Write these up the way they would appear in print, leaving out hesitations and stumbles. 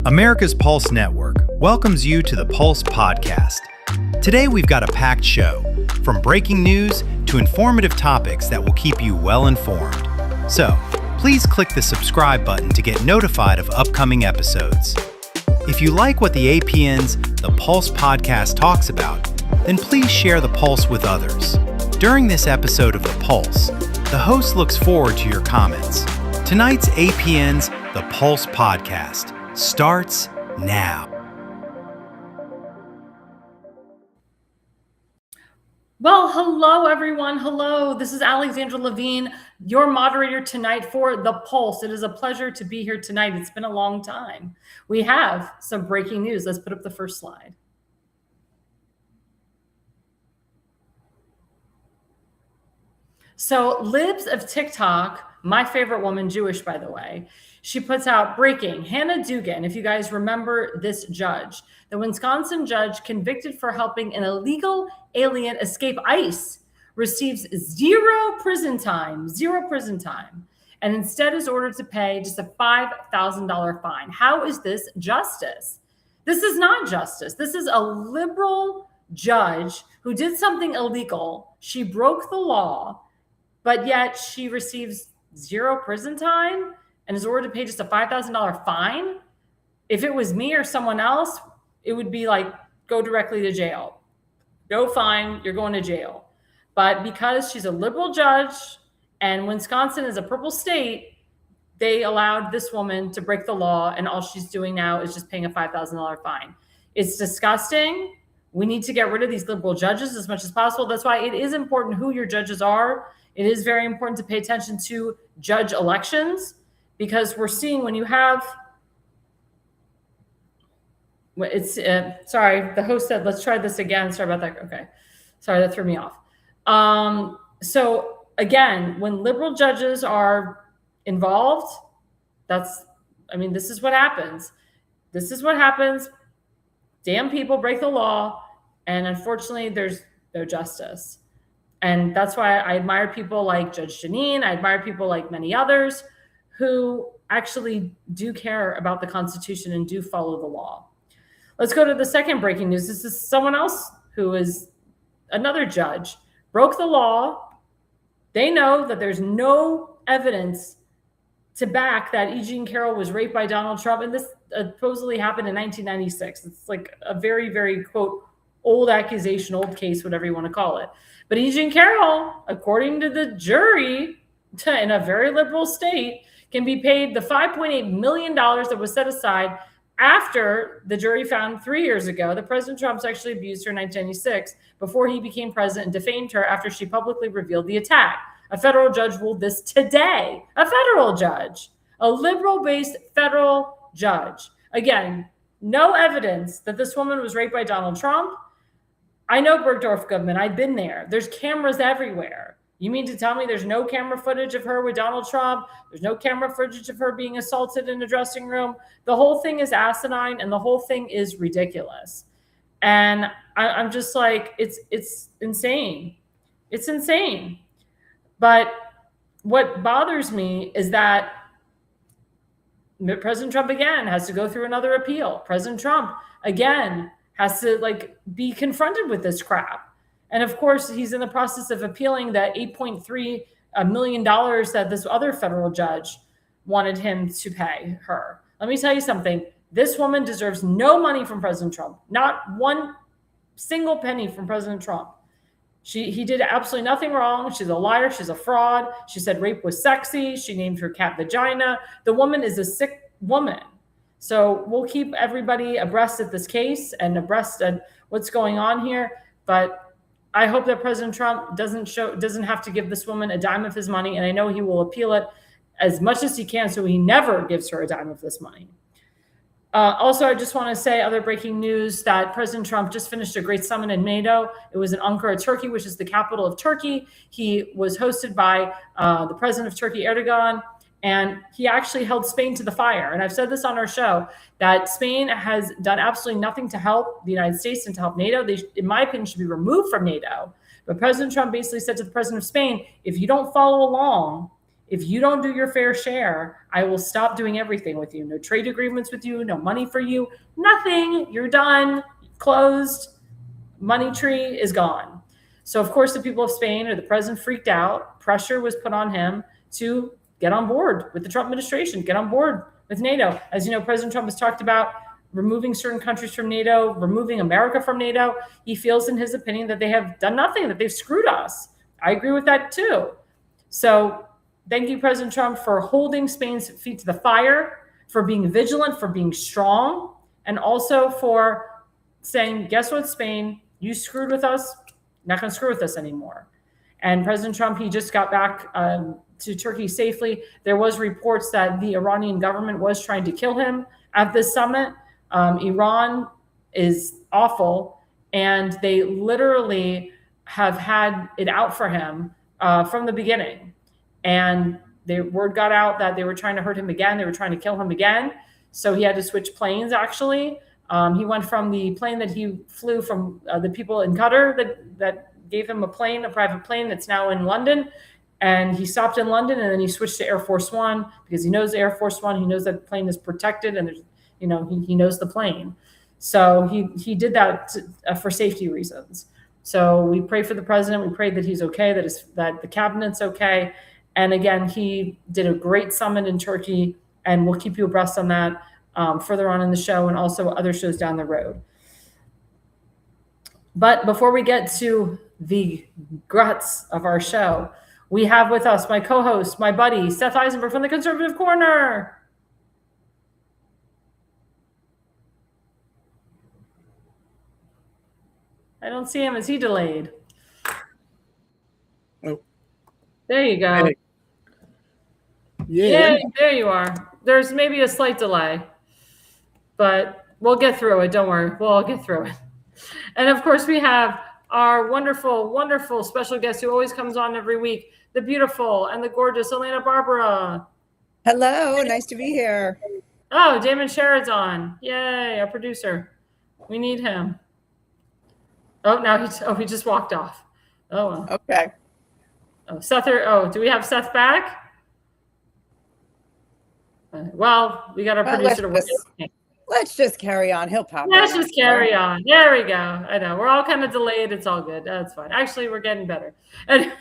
America's Pulse Network welcomes you to the Pulse Podcast. Today we've got a packed show, from breaking news to informative topics that will keep you well informed. So, please click the subscribe button to get notified of upcoming episodes. If you like what the APN's The Pulse Podcast talks about, then please share the Pulse with others. During this episode of The Pulse, the host looks forward to your comments. Tonight's APN's The Pulse Podcast starts now. Well, hello, everyone. Hello. This is Alexandra Levine, your moderator tonight for The Pulse. It is a pleasure to be here tonight. It's been a long time. We have some breaking news. Let's put up the first slide. So Libs of TikTok, my favorite woman, Jewish, by the way, she puts out breaking. Hannah Dugan, if you guys remember this judge, the Wisconsin judge convicted for helping an illegal alien escape ICE, receives zero prison time, and instead is ordered to pay just a $5,000 fine. How is this justice? This is not justice. This is a liberal judge who did something illegal. She broke the law, but yet she receives zero prison time and is ordered to pay just a $5,000 fine. If it was me or someone else, it would be like, go directly to jail. No fine, you're going to jail. But because she's a liberal judge and Wisconsin is a purple state, they allowed this woman to break the law, and all she's doing now is just paying a $5,000 fine. It's disgusting. We need to get rid of these liberal judges as much as possible. That's why it is important who your judges are. It is very important to pay attention to judge elections, because we're seeing when you have, sorry, the host said, let's try this again. Sorry about that. Okay. Sorry, that threw me off. So again, when liberal judges are involved, this is what happens. This is what happens. Damn people break the law. And unfortunately, there's no justice. And that's why I admire people like Judge Janine. I admire people like many others who actually do care about the Constitution and do follow the law. Let's go to the second breaking news. This is someone else who is another judge, broke the law. They know that there's no evidence to back that E. Jean Carroll was raped by Donald Trump. And this supposedly happened in 1996. It's like a very, very, quote, old accusation, old case, whatever you want to call it. But E. Jean Carroll, according to the jury, in a very liberal state, can be paid the $5.8 million that was set aside after the jury found 3 years ago that President Trump actually abused her in 1996 before he became president and defamed her after she publicly revealed the attack. A federal judge ruled this today. A federal judge, a liberal-based federal judge. Again, no evidence that this woman was raped by Donald Trump. I know Bergdorf Goodman. I've been there. There's cameras everywhere. You mean to tell me there's no camera footage of her with Donald Trump? There's no camera footage of her being assaulted in a dressing room? The whole thing is asinine, and the whole thing is ridiculous. And I'm just like, it's insane. It's insane. But what bothers me is that President Trump, again, has to go through another appeal. President Trump, again, has to be confronted with this crap. And of course, he's in the process of appealing that $8.3 million that this other federal judge wanted him to pay her. Let me tell you something. This woman deserves no money from President Trump, not one single penny from President Trump. He did absolutely nothing wrong. She's a liar. She's a fraud. She said rape was sexy. She named her cat Vagina. The woman is a sick woman. So we'll keep everybody abreast of this case and abreast of what's going on here. But I hope that President Trump doesn't have to give this woman a dime of his money. And I know he will appeal it as much as he can, so he never gives her a dime of this money. Also, I just want to say other breaking news that President Trump just finished a great summit in NATO. It was in Ankara, Turkey, which is the capital of Turkey. He was hosted by the president of Turkey, Erdogan, and he actually held Spain to the fire. And I've said this on our show, that Spain has done absolutely nothing to help the United States and to help NATO. They, in my opinion, should be removed from NATO. But President Trump basically said to the president of Spain, if you don't follow along If you don't do your fair share, I will stop doing everything with you. No trade agreements with you, no money for you, nothing. You're done, closed, money tree is gone. So, of course, the people of Spain or the president freaked out. Pressure was put on him to get on board with the Trump administration, get on board with NATO. As you know, President Trump has talked about removing certain countries from NATO, removing America from NATO. He feels, in his opinion, that they have done nothing, that they've screwed us. I agree with that, too. So thank you, President Trump, for holding Spain's feet to the fire, for being vigilant, for being strong, and also for saying, guess what, Spain, you screwed with us, not going to screw with us anymore. And President Trump, he just got back to Turkey safely. There was reports that the Iranian government was trying to kill him at this summit. Iran is awful, and they literally have had it out for him from the beginning. And the word got out that they were trying to hurt him again. They were trying to kill him again. So he had to switch planes, actually. He went from the plane that he flew from the people in Qatar that gave him a private plane that's now in London. And he stopped in London, and then he switched to Air Force One because he knows Air Force One. He knows that the plane is protected, and there's, he knows the plane. So he did that for safety reasons. So we pray for the president. We pray that he's okay, that the cabinet's okay. And again, he did a great summit in Turkey, and we'll keep you abreast on that further on in the show and also other shows down the road. But before we get to the guts of our show, we have with us my co-host, my buddy, Seth Eisenberg from the Conservative Corner. I don't see him. Is he delayed? Oh. There you go. Hey. Yeah. There you are. There's maybe a slight delay, but we'll get through it. Don't worry. We'll all get through it. And of course, we have our wonderful, wonderful special guest who always comes on every week, the beautiful and the gorgeous Elana Barbera. Hello, nice to be here. Oh, Damon Sherrod's on. Yay, our producer. We need him. Oh, now he just walked off. Oh, well. Okay. Oh, Seth, do we have Seth back? Well, we got our producer to work. Let's just carry on. He'll pop. Let's just carry on. There we go. I know we're all kind of delayed. It's all good. That's fine. Actually, we're getting better, and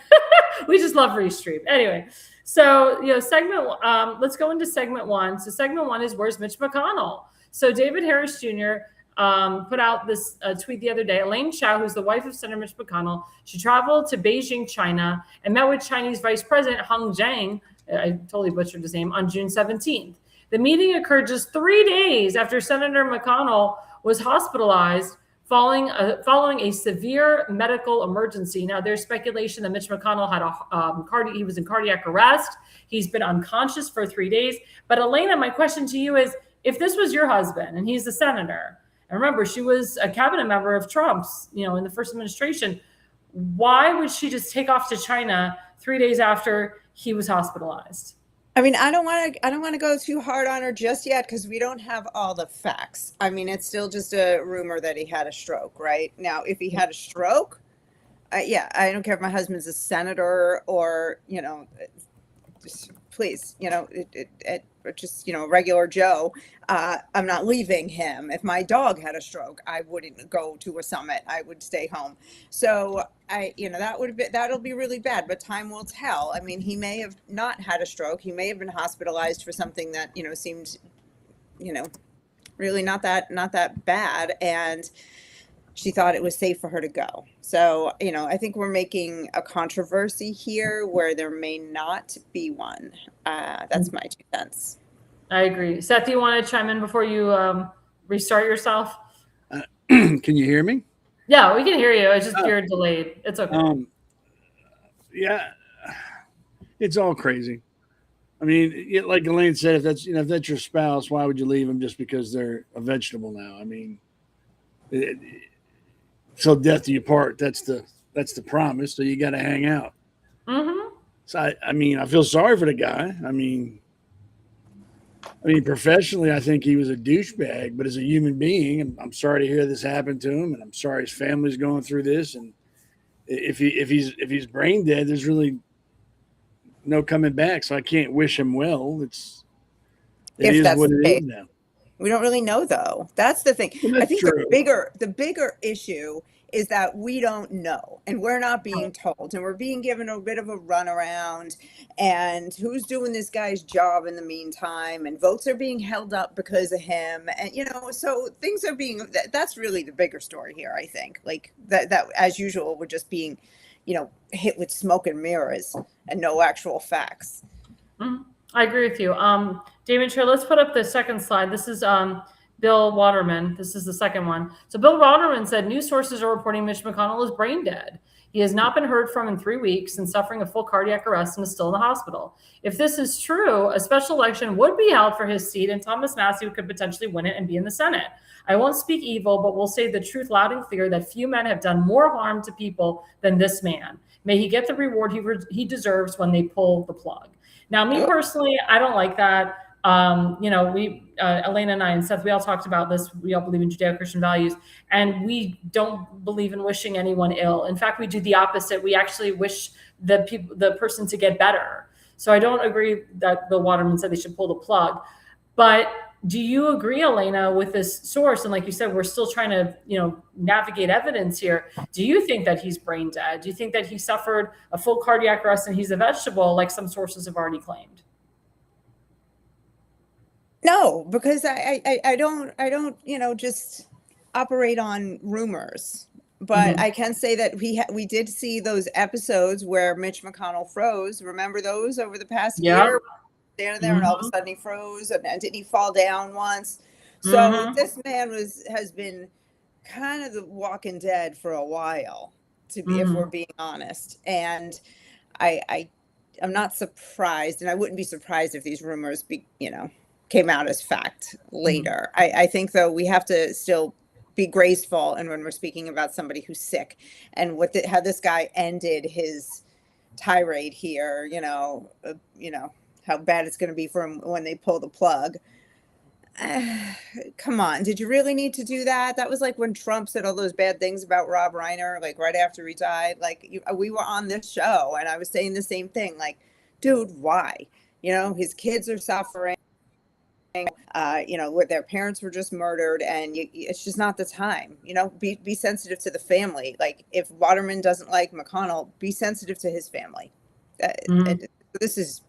we just love restream. Anyway, so segment. Let's go into segment one. So segment one is where's Mitch McConnell? So David Harris Jr. Put out this tweet the other day. Elaine Chao, who's the wife of Senator Mitch McConnell, she traveled to Beijing, China, and met with Chinese Vice President Heng Zhang. I totally butchered his name, on June 17th. The meeting occurred just 3 days after Senator McConnell was hospitalized following a severe medical emergency. Now, there's speculation that Mitch McConnell had he was in cardiac arrest. He's been unconscious for 3 days. But Elana, my question to you is, if this was your husband and he's a senator, and remember, she was a cabinet member of Trump's, in the first administration, why would she just take off to China 3 days after he was hospitalized? I mean, I don't want to go too hard on her just yet because we don't have all the facts. I mean, it's still just a rumor that he had a stroke, right? Now, if he had a stroke, yeah, I don't care if my husband's a senator or, just please, just, regular Joe. I'm not leaving him. If my dog had a stroke, I wouldn't go to a summit. I would stay home. So that'll be really bad, but time will tell. I mean, he may have not had a stroke. He may have been hospitalized for something that, seemed, really not that bad. And she thought it was safe for her to go. So, I think we're making a controversy here where there may not be one. That's my 2 cents. I agree. Seth, do you want to chime in before you restart yourself? Can you hear me? Yeah, we can hear you. It's just you're delayed. It's okay. Yeah, it's all crazy. I mean, like Elaine said, if that's your spouse, why would you leave them just because they're a vegetable now? I mean, till death do you part. That's the promise. So you got to hang out. Mm-hmm. So I mean, I feel sorry for the guy. I mean, professionally, I think he was a douchebag, but as a human being, I'm sorry to hear this happen to him, and I'm sorry his family's going through this. And if he's brain dead, there's really no coming back. So I can't wish him well. It If is that's what the it case. is now. We don't really know, though. That's the thing. Well, I think true. the bigger issue is that we don't know, and we're not being told, and we're being given a bit of a runaround. And who's doing this guy's job in the meantime? And votes are being held up because of him, and so things are being. That's really the bigger story here. I think, like that as usual, we're just being, hit with smoke and mirrors and no actual facts. Mm-hmm. I agree with you. Damon, sure, let's put up the second slide. This is Bill Waterman. This is the second one. So Bill Waterman said news sources are reporting Mitch McConnell is brain dead. He has not been heard from in 3 weeks and suffering a full cardiac arrest and is still in the hospital. If this is true, a special election would be held for his seat and Thomas Massie could potentially win it and be in the Senate. I won't speak evil, but will say the truth loud and clear that few men have done more harm to people than this man. May he get the reward he deserves when they pull the plug. Now, me personally, I don't like that. Elana and I and Seth, we all talked about this. We all believe in Judeo-Christian values, and we don't believe in wishing anyone ill. In fact, we do the opposite. We actually wish the person to get better. So I don't agree that Bill Waterman said they should pull the plug. But do you agree, Elana, with this source? And like you said, we're still trying to, navigate evidence here. Do you think that he's brain dead? Do you think that he suffered a full cardiac arrest and he's a vegetable, like some sources have already claimed? No, because I don't, just operate on rumors. But I can say that we did see those episodes where Mitch McConnell froze. Remember those over the past year? Standing there and all of a sudden he froze, and didn't he fall down once? So this man has been kind of the Walking Dead for a while, if we're being honest. And I'm not surprised, and I wouldn't be surprised if these rumors came out as fact later. I think, though, we have to still be graceful, and when we're speaking about somebody who's sick, and how this guy ended his tirade here, how bad it's going to be for him when they pull the plug. Come on, did you really need to do that? That was like when Trump said all those bad things about Rob Reiner, like right after he died. Like we were on this show, and I was saying the same thing. Like, dude, why? His kids are suffering. Where their parents were just murdered, and it's just not the time. Be sensitive to the family. Like, if Waterman doesn't like McConnell, be sensitive to his family. This is,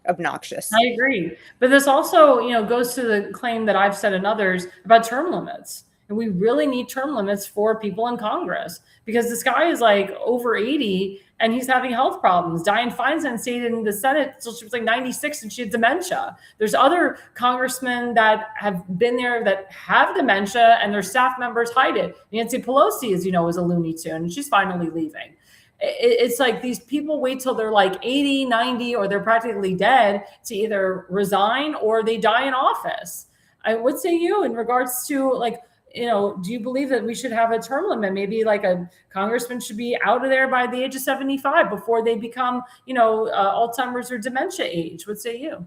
obnoxious. I agree. But this also, goes to the claim that I've said and others about term limits. And we really need term limits for people in Congress, because this guy is like over 80 and he's having health problems. Dianne Feinstein stayed in the Senate until she was like 96 and she had dementia. There's other congressmen that have been there that have dementia and their staff members hide it. Nancy Pelosi, as you know, is a Looney Tune, and she's finally leaving. It's like these people wait till they're like 80, 90, or they're practically dead to either resign or they die in office. What say you in regards to, like, do you believe that we should have a term limit? Maybe like a congressman should be out of there by the age of 75 before they become, Alzheimer's or dementia age. What say you?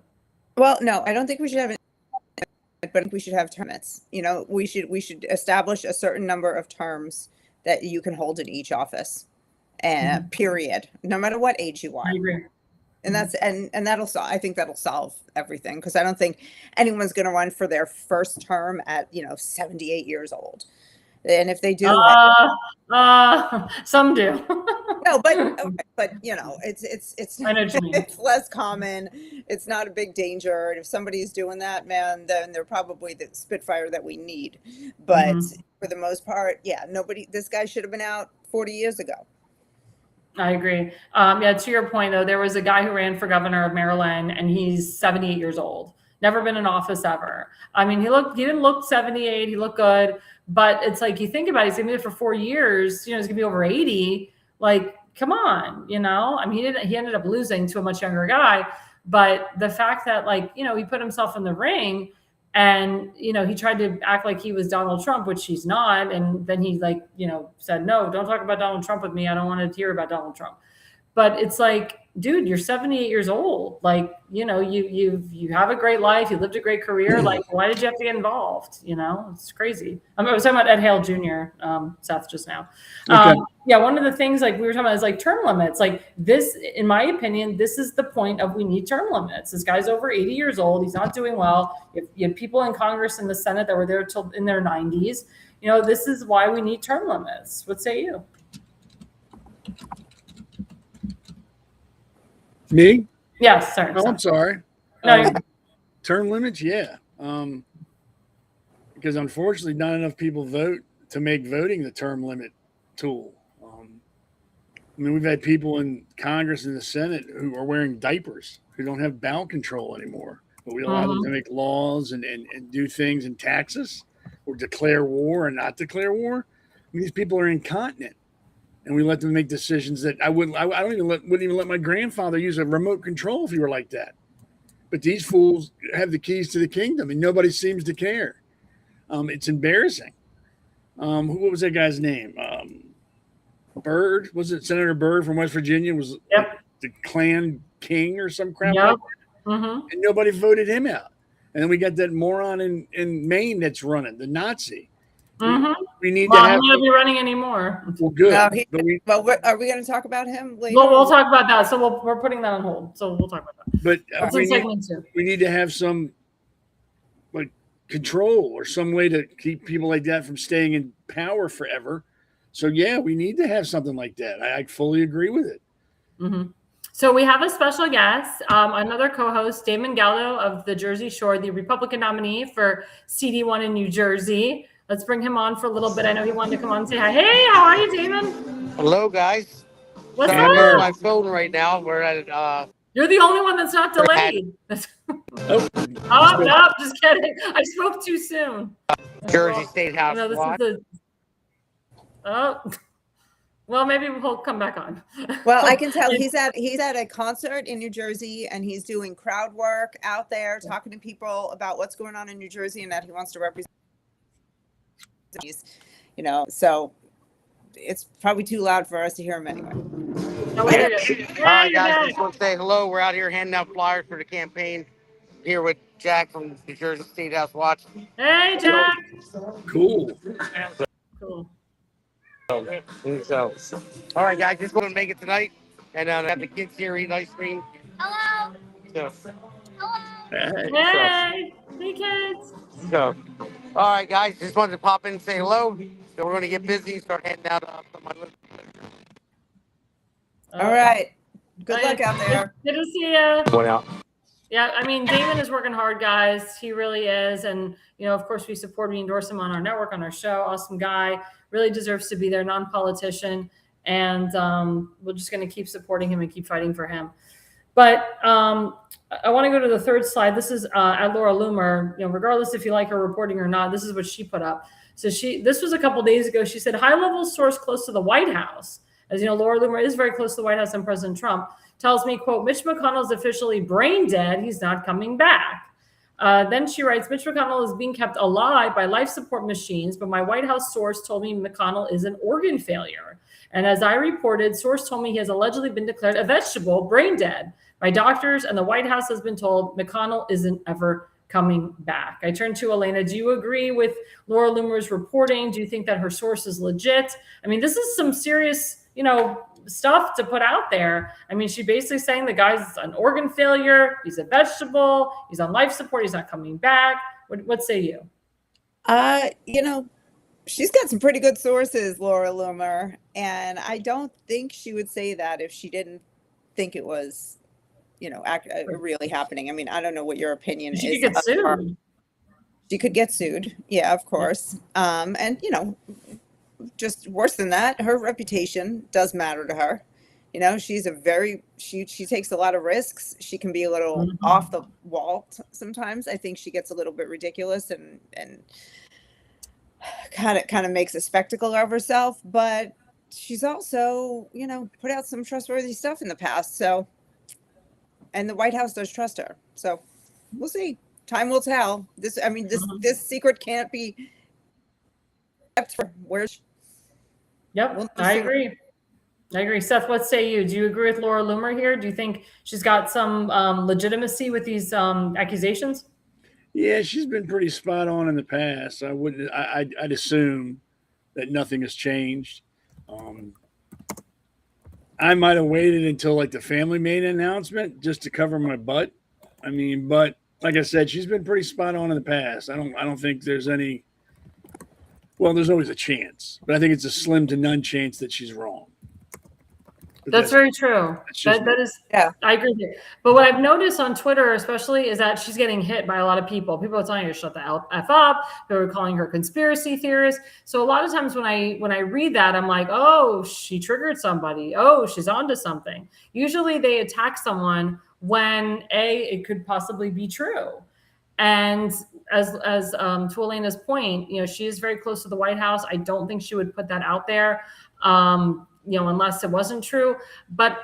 Well, no, I don't think we should have it, but we should have term limits. We should establish a certain number of terms that you can hold in each office. Period. No matter what age you are. I agree. And that's and that'll I think that'll solve everything, because I don't think anyone's going to run for their first term at 78 years old. And if they do, some do. No, but it's I know what you mean. It's less common. It's not a big danger. And if somebody's doing that, man, then they're probably the Spitfire that we need. But for the most part, this guy should have been out 40 years ago. I agree. To your point, though, there was a guy who ran for governor of Maryland, and he's 78 years old. Never been in office ever. I mean, he didn't look 78. He looked good, but it's like, you think about it, he's gonna be there for 4 years. He's gonna be over 80. Like, come on, I mean, he ended up losing to a much younger guy, but the fact that, like, he put himself in the ring. And, he tried to act like he was Donald Trump, which he's not. And then he said, no, don't talk about Donald Trump with me. I don't want to hear about Donald Trump. But it's like, dude, you're 78 years old. Like, you know, you have a great life. You lived a great career. Like, why did you have to get involved? You know, it's crazy. I was talking about Ed Hale Jr., Seth, just now. Okay. Yeah, one of the things like we were talking about is like term limits. Like this, in my opinion, this is the point of we need term limits. This guy's over 80 years old. He's not doing well. You have people in Congress and the Senate that were there till in their 90s. You know, this is why we need term limits. What say you? Me? Yes, sorry. Oh, I'm sorry. No, Term limits, yeah. Because unfortunately, not enough people vote to make voting the term limit tool. I mean, we've had people in Congress and the Senate who are wearing diapers, who don't have bowel control anymore, but we allow them to make laws and do things and tax us or declare war and not declare war. I mean, these people are incontinent, and we let them make decisions that I wouldn't even let my grandfather use a remote control if he were like that. But these fools have the keys to the kingdom, and nobody seems to care. It's embarrassing. What was that guy's name? Byrd, was it Senator Byrd from West Virginia? Was the Klan king or some crap like that? And nobody voted him out. And then we got that moron in Maine that's running, the Nazi. We need to have. He won't be running anymore. Well, good. No, but are we going to talk about him later? We'll talk about that. So we're putting that on hold. So we'll talk about that. But we need to have some like control or some way to keep people like that from staying in power forever. So yeah, we need to have something like that. I fully agree with it. So we have a special guest, another co-host, Damon Gallo of the Jersey Shore, the Republican nominee for CD1 in New Jersey. Let's bring him on for a little bit. I know he wanted to come on and say hi. Hey, how are you, Damon? Hello, guys. What's I'm on up? my phone right now. We're at You're the only one that's not delayed. No, just kidding. I spoke too soon. Jersey State House. No, well, maybe we'll come back on. Well, I can tell he's at a concert in New Jersey, and he's doing crowd work out there, talking to people about what's going on in New Jersey, and that he wants to represent. You know, so it's probably too loud for us to hear him anyway. All right, guys, just want to say hello. We're out here handing out flyers for the campaign. Here with Jack from the Jersey State House Watch. Hey, Jack. Cool. So, all right, guys, just want to make it tonight, and have the kids here eat ice cream. Hello. So, Hey, kids. So, all right, guys, just wanted to pop in and say hello. So we're going to get busy and start handing out some of my list. All right. Good luck out there. Good to see you. One out. Yeah, I mean, Damon is working hard, guys. He really is. And, you know, of course, we endorse him on our network, on our show. Awesome guy. Really deserves to be there, non-politician. And we're just going to keep supporting him and keep fighting for him. But I want to go to the third slide. This is at Laura Loomer. You know, regardless if you like her reporting or not, this is what she put up. So this was a couple days ago. She said, high-level source close to the White House. As you know, Laura Loomer is very close to the White House and President Trump. Tells me, quote, Mitch McConnell is officially brain dead. He's not coming back. Then she writes, Mitch McConnell is being kept alive by life support machines, but my White House source told me McConnell is an organ failure. And as I reported, source told me he has allegedly been declared a vegetable, brain dead. My doctors and the White House has been told McConnell isn't ever coming back. I turn to Elana. Do you agree with Laura Loomer's reporting? Do you think that her source is legit? I mean, this is some serious, you know, stuff to put out there. I mean, she's basically saying the guy's an organ failure. He's a vegetable. He's on life support. He's not coming back. What say you? You know, she's got some pretty good sources, Laura Loomer, and I don't think she would say that if she didn't think it was, you know, really happening. I mean, I don't know what your opinion is. She could get sued. She could get sued. Yeah, of course. And, you know, just worse than that, her reputation does matter to her. You know, she's she takes a lot of risks. She can be a little off the wall sometimes. I think she gets a little bit ridiculous and kind of makes a spectacle of herself, but she's also, you know, put out some trustworthy stuff in the past. So, and the White House does trust her. So we'll see. Time will tell. This secret can't be kept for where. Yep, I agree. I agree. Seth, what say you? Do you agree with Laura Loomer here? Do you think she's got some legitimacy with these accusations? Yeah, she's been pretty spot on in the past. I wouldn't. I'd assume that nothing has changed. I might have waited until like the family made an announcement just to cover my butt. I mean, but like I said, she's been pretty spot on in the past. I don't think there's any. Well, there's always a chance, but I think it's a slim to none chance that she's wrong. That's very true. That is, yeah, I agree with you. But what I've noticed on Twitter, especially, is that she's getting hit by a lot of people. People are telling her to shut the F up. They're calling her conspiracy theorist. So a lot of times when I read that, I'm like, oh, she triggered somebody. Oh, she's onto something. Usually they attack someone when it could possibly be true. And as to Elena's point, she is very close to the White House. I don't think she would put that out there, unless it wasn't true. But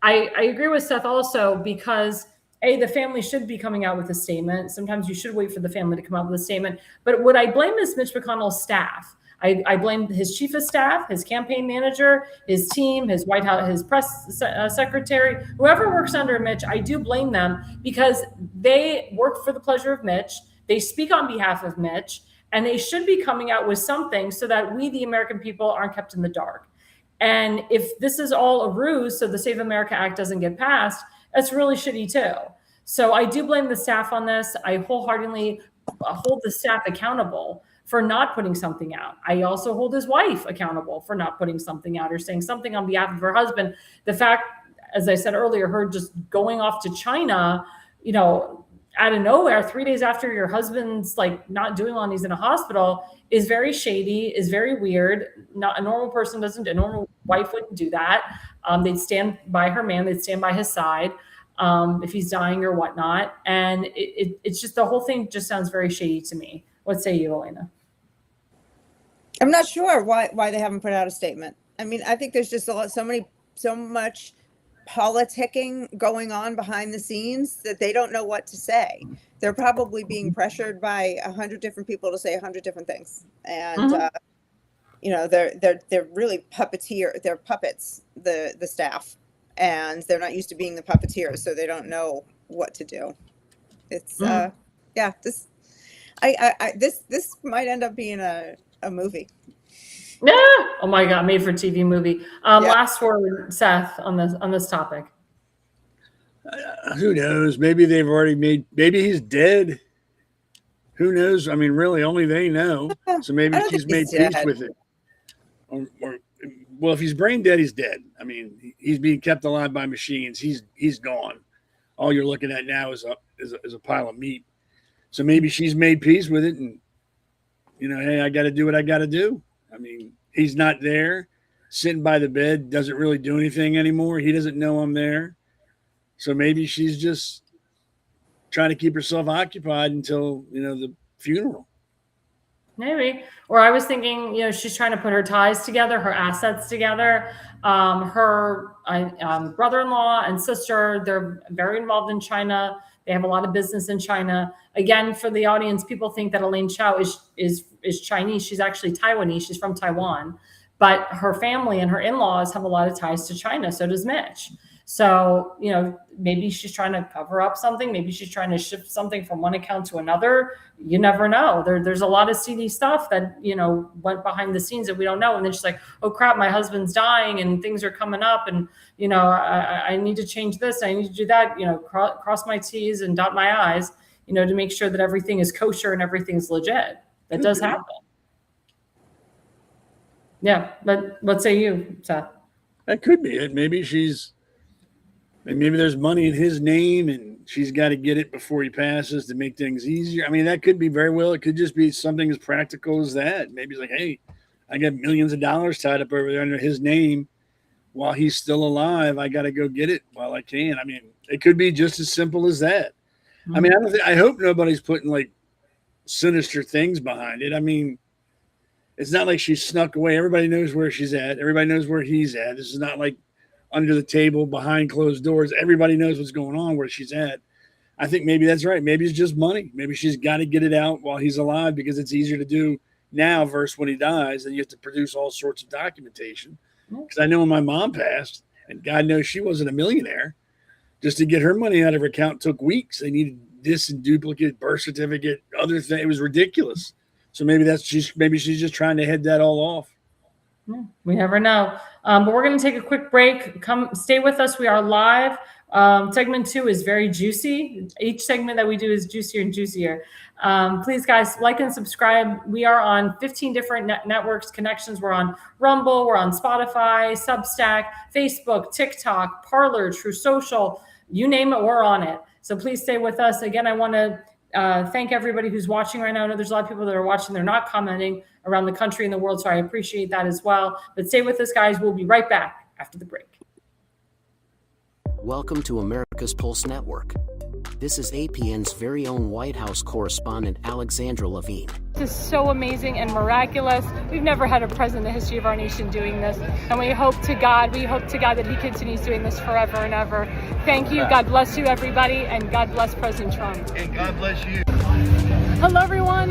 I agree with Seth also because the family should be coming out with a statement. Sometimes you should wait for the family to come out with a statement. But what I blame is Mitch McConnell's staff. I blame his chief of staff, his campaign manager, his team, his White House, his press secretary, whoever works under Mitch. I do blame them because they work for the pleasure of Mitch. They speak on behalf of Mitch, and they should be coming out with something so that we, the American people, aren't kept in the dark. And if this is all a ruse, so the Save America Act doesn't get passed, that's really shitty too. So I do blame the staff on this. I wholeheartedly hold the staff accountable for not putting something out. I also hold his wife accountable for not putting something out or saying something on behalf of her husband. The fact, as I said earlier, her just going off to China, out of nowhere, 3 days after your husband's like not doing well and he's in a hospital, is very shady, is very weird. Not a normal person a normal wife wouldn't do that. They'd stand by her man, they'd stand by his side if he's dying or whatnot. And it's just, the whole thing just sounds very shady to me. What say you, Elena? I'm not sure why they haven't put out a statement. I mean, I think there's just so much politicking going on behind the scenes that they don't know what to say. They're probably being pressured by 100 different people to say 100 different things, and they're really they're puppets, the staff, and they're not used to being the puppeteers, so they don't know what to do. It's this might end up being a movie. Yeah. Oh my God, made for TV movie. Last word, Seth, on this topic. Who knows? Maybe they've already maybe he's dead. Who knows? I mean, really, only they know. So maybe she's made peace with it. Well, if he's brain dead, he's dead. I mean, he's being kept alive by machines. He's gone. All you're looking at now is a pile of meat. So maybe she's made peace with it, and hey, I got to do what I got to do. I mean, he's not there, sitting by the bed, doesn't really do anything anymore. He doesn't know I'm there. So maybe she's just trying to keep herself occupied until, the funeral. Maybe. Or I was thinking, she's trying to put her ties together, her assets together. Her brother-in-law and sister, they're very involved in China. They have a lot of business in China. Again, for the audience, people think that Elaine Chao is Chinese. She's actually Taiwanese. She's from Taiwan. But her family and her in-laws have a lot of ties to China. So does Mitch. So, maybe she's trying to cover up something. Maybe she's trying to shift something from one account to another. You never know. There's a lot of seedy stuff that, went behind the scenes that we don't know. And then she's like, oh, crap, my husband's dying and things are coming up. And, I need to change this. I need to do that, cross my T's and dot my I's, to make sure that everything is kosher and everything's legit. That does happen. Yeah. But what say you, Seth? That could be it. Maybe maybe there's money in his name and she's got to get it before he passes to make things easier. I mean, that could be very well. It could just be something as practical as that. Maybe it's like, hey, I got millions of dollars tied up over there under his name while he's still alive. I got to go get it while I can. I mean, it could be just as simple as that. Mm-hmm. I mean, I hope nobody's putting like sinister things behind it. I mean, it's not like she snuck away. Everybody knows where she's at. Everybody knows where he's at. This is not like under the table, behind closed doors. Everybody knows what's going on where she's at. I think maybe that's right. Maybe it's just money. Maybe she's got to get it out while he's alive because it's easier to do now versus when he dies, and you have to produce all sorts of documentation. Because I know when my mom passed, and God knows she wasn't a millionaire, just to get her money out of her account took weeks. They needed this and duplicate birth certificate, other thing. It was ridiculous. So maybe she's just trying to head that all off. We never know. But we're going to take a quick break. Come stay with us. We are live. Segment 2 is very juicy. Each segment that we do is juicier and juicier. Please, guys, like and subscribe. We are on 15 different networks, connections. We're on Rumble. We're on Spotify, Substack, Facebook, TikTok, Parler, True Social. You name it, we're on it. So please stay with us. Again, I want to thank everybody who's watching right now. I know there's a lot of people that are watching. They're not commenting around the country and the world, so I appreciate that as well. But stay with us, guys. We'll be right back after the break. Welcome to America's Pulse Network. This is APN's very own White House correspondent, Alexandra Levine. This is so amazing and miraculous. We've never had a president in the history of our nation doing this. And we hope to God that he continues doing this forever and ever. Thank you. God bless you, everybody. And God bless President Trump. And God bless you. Hello, everyone.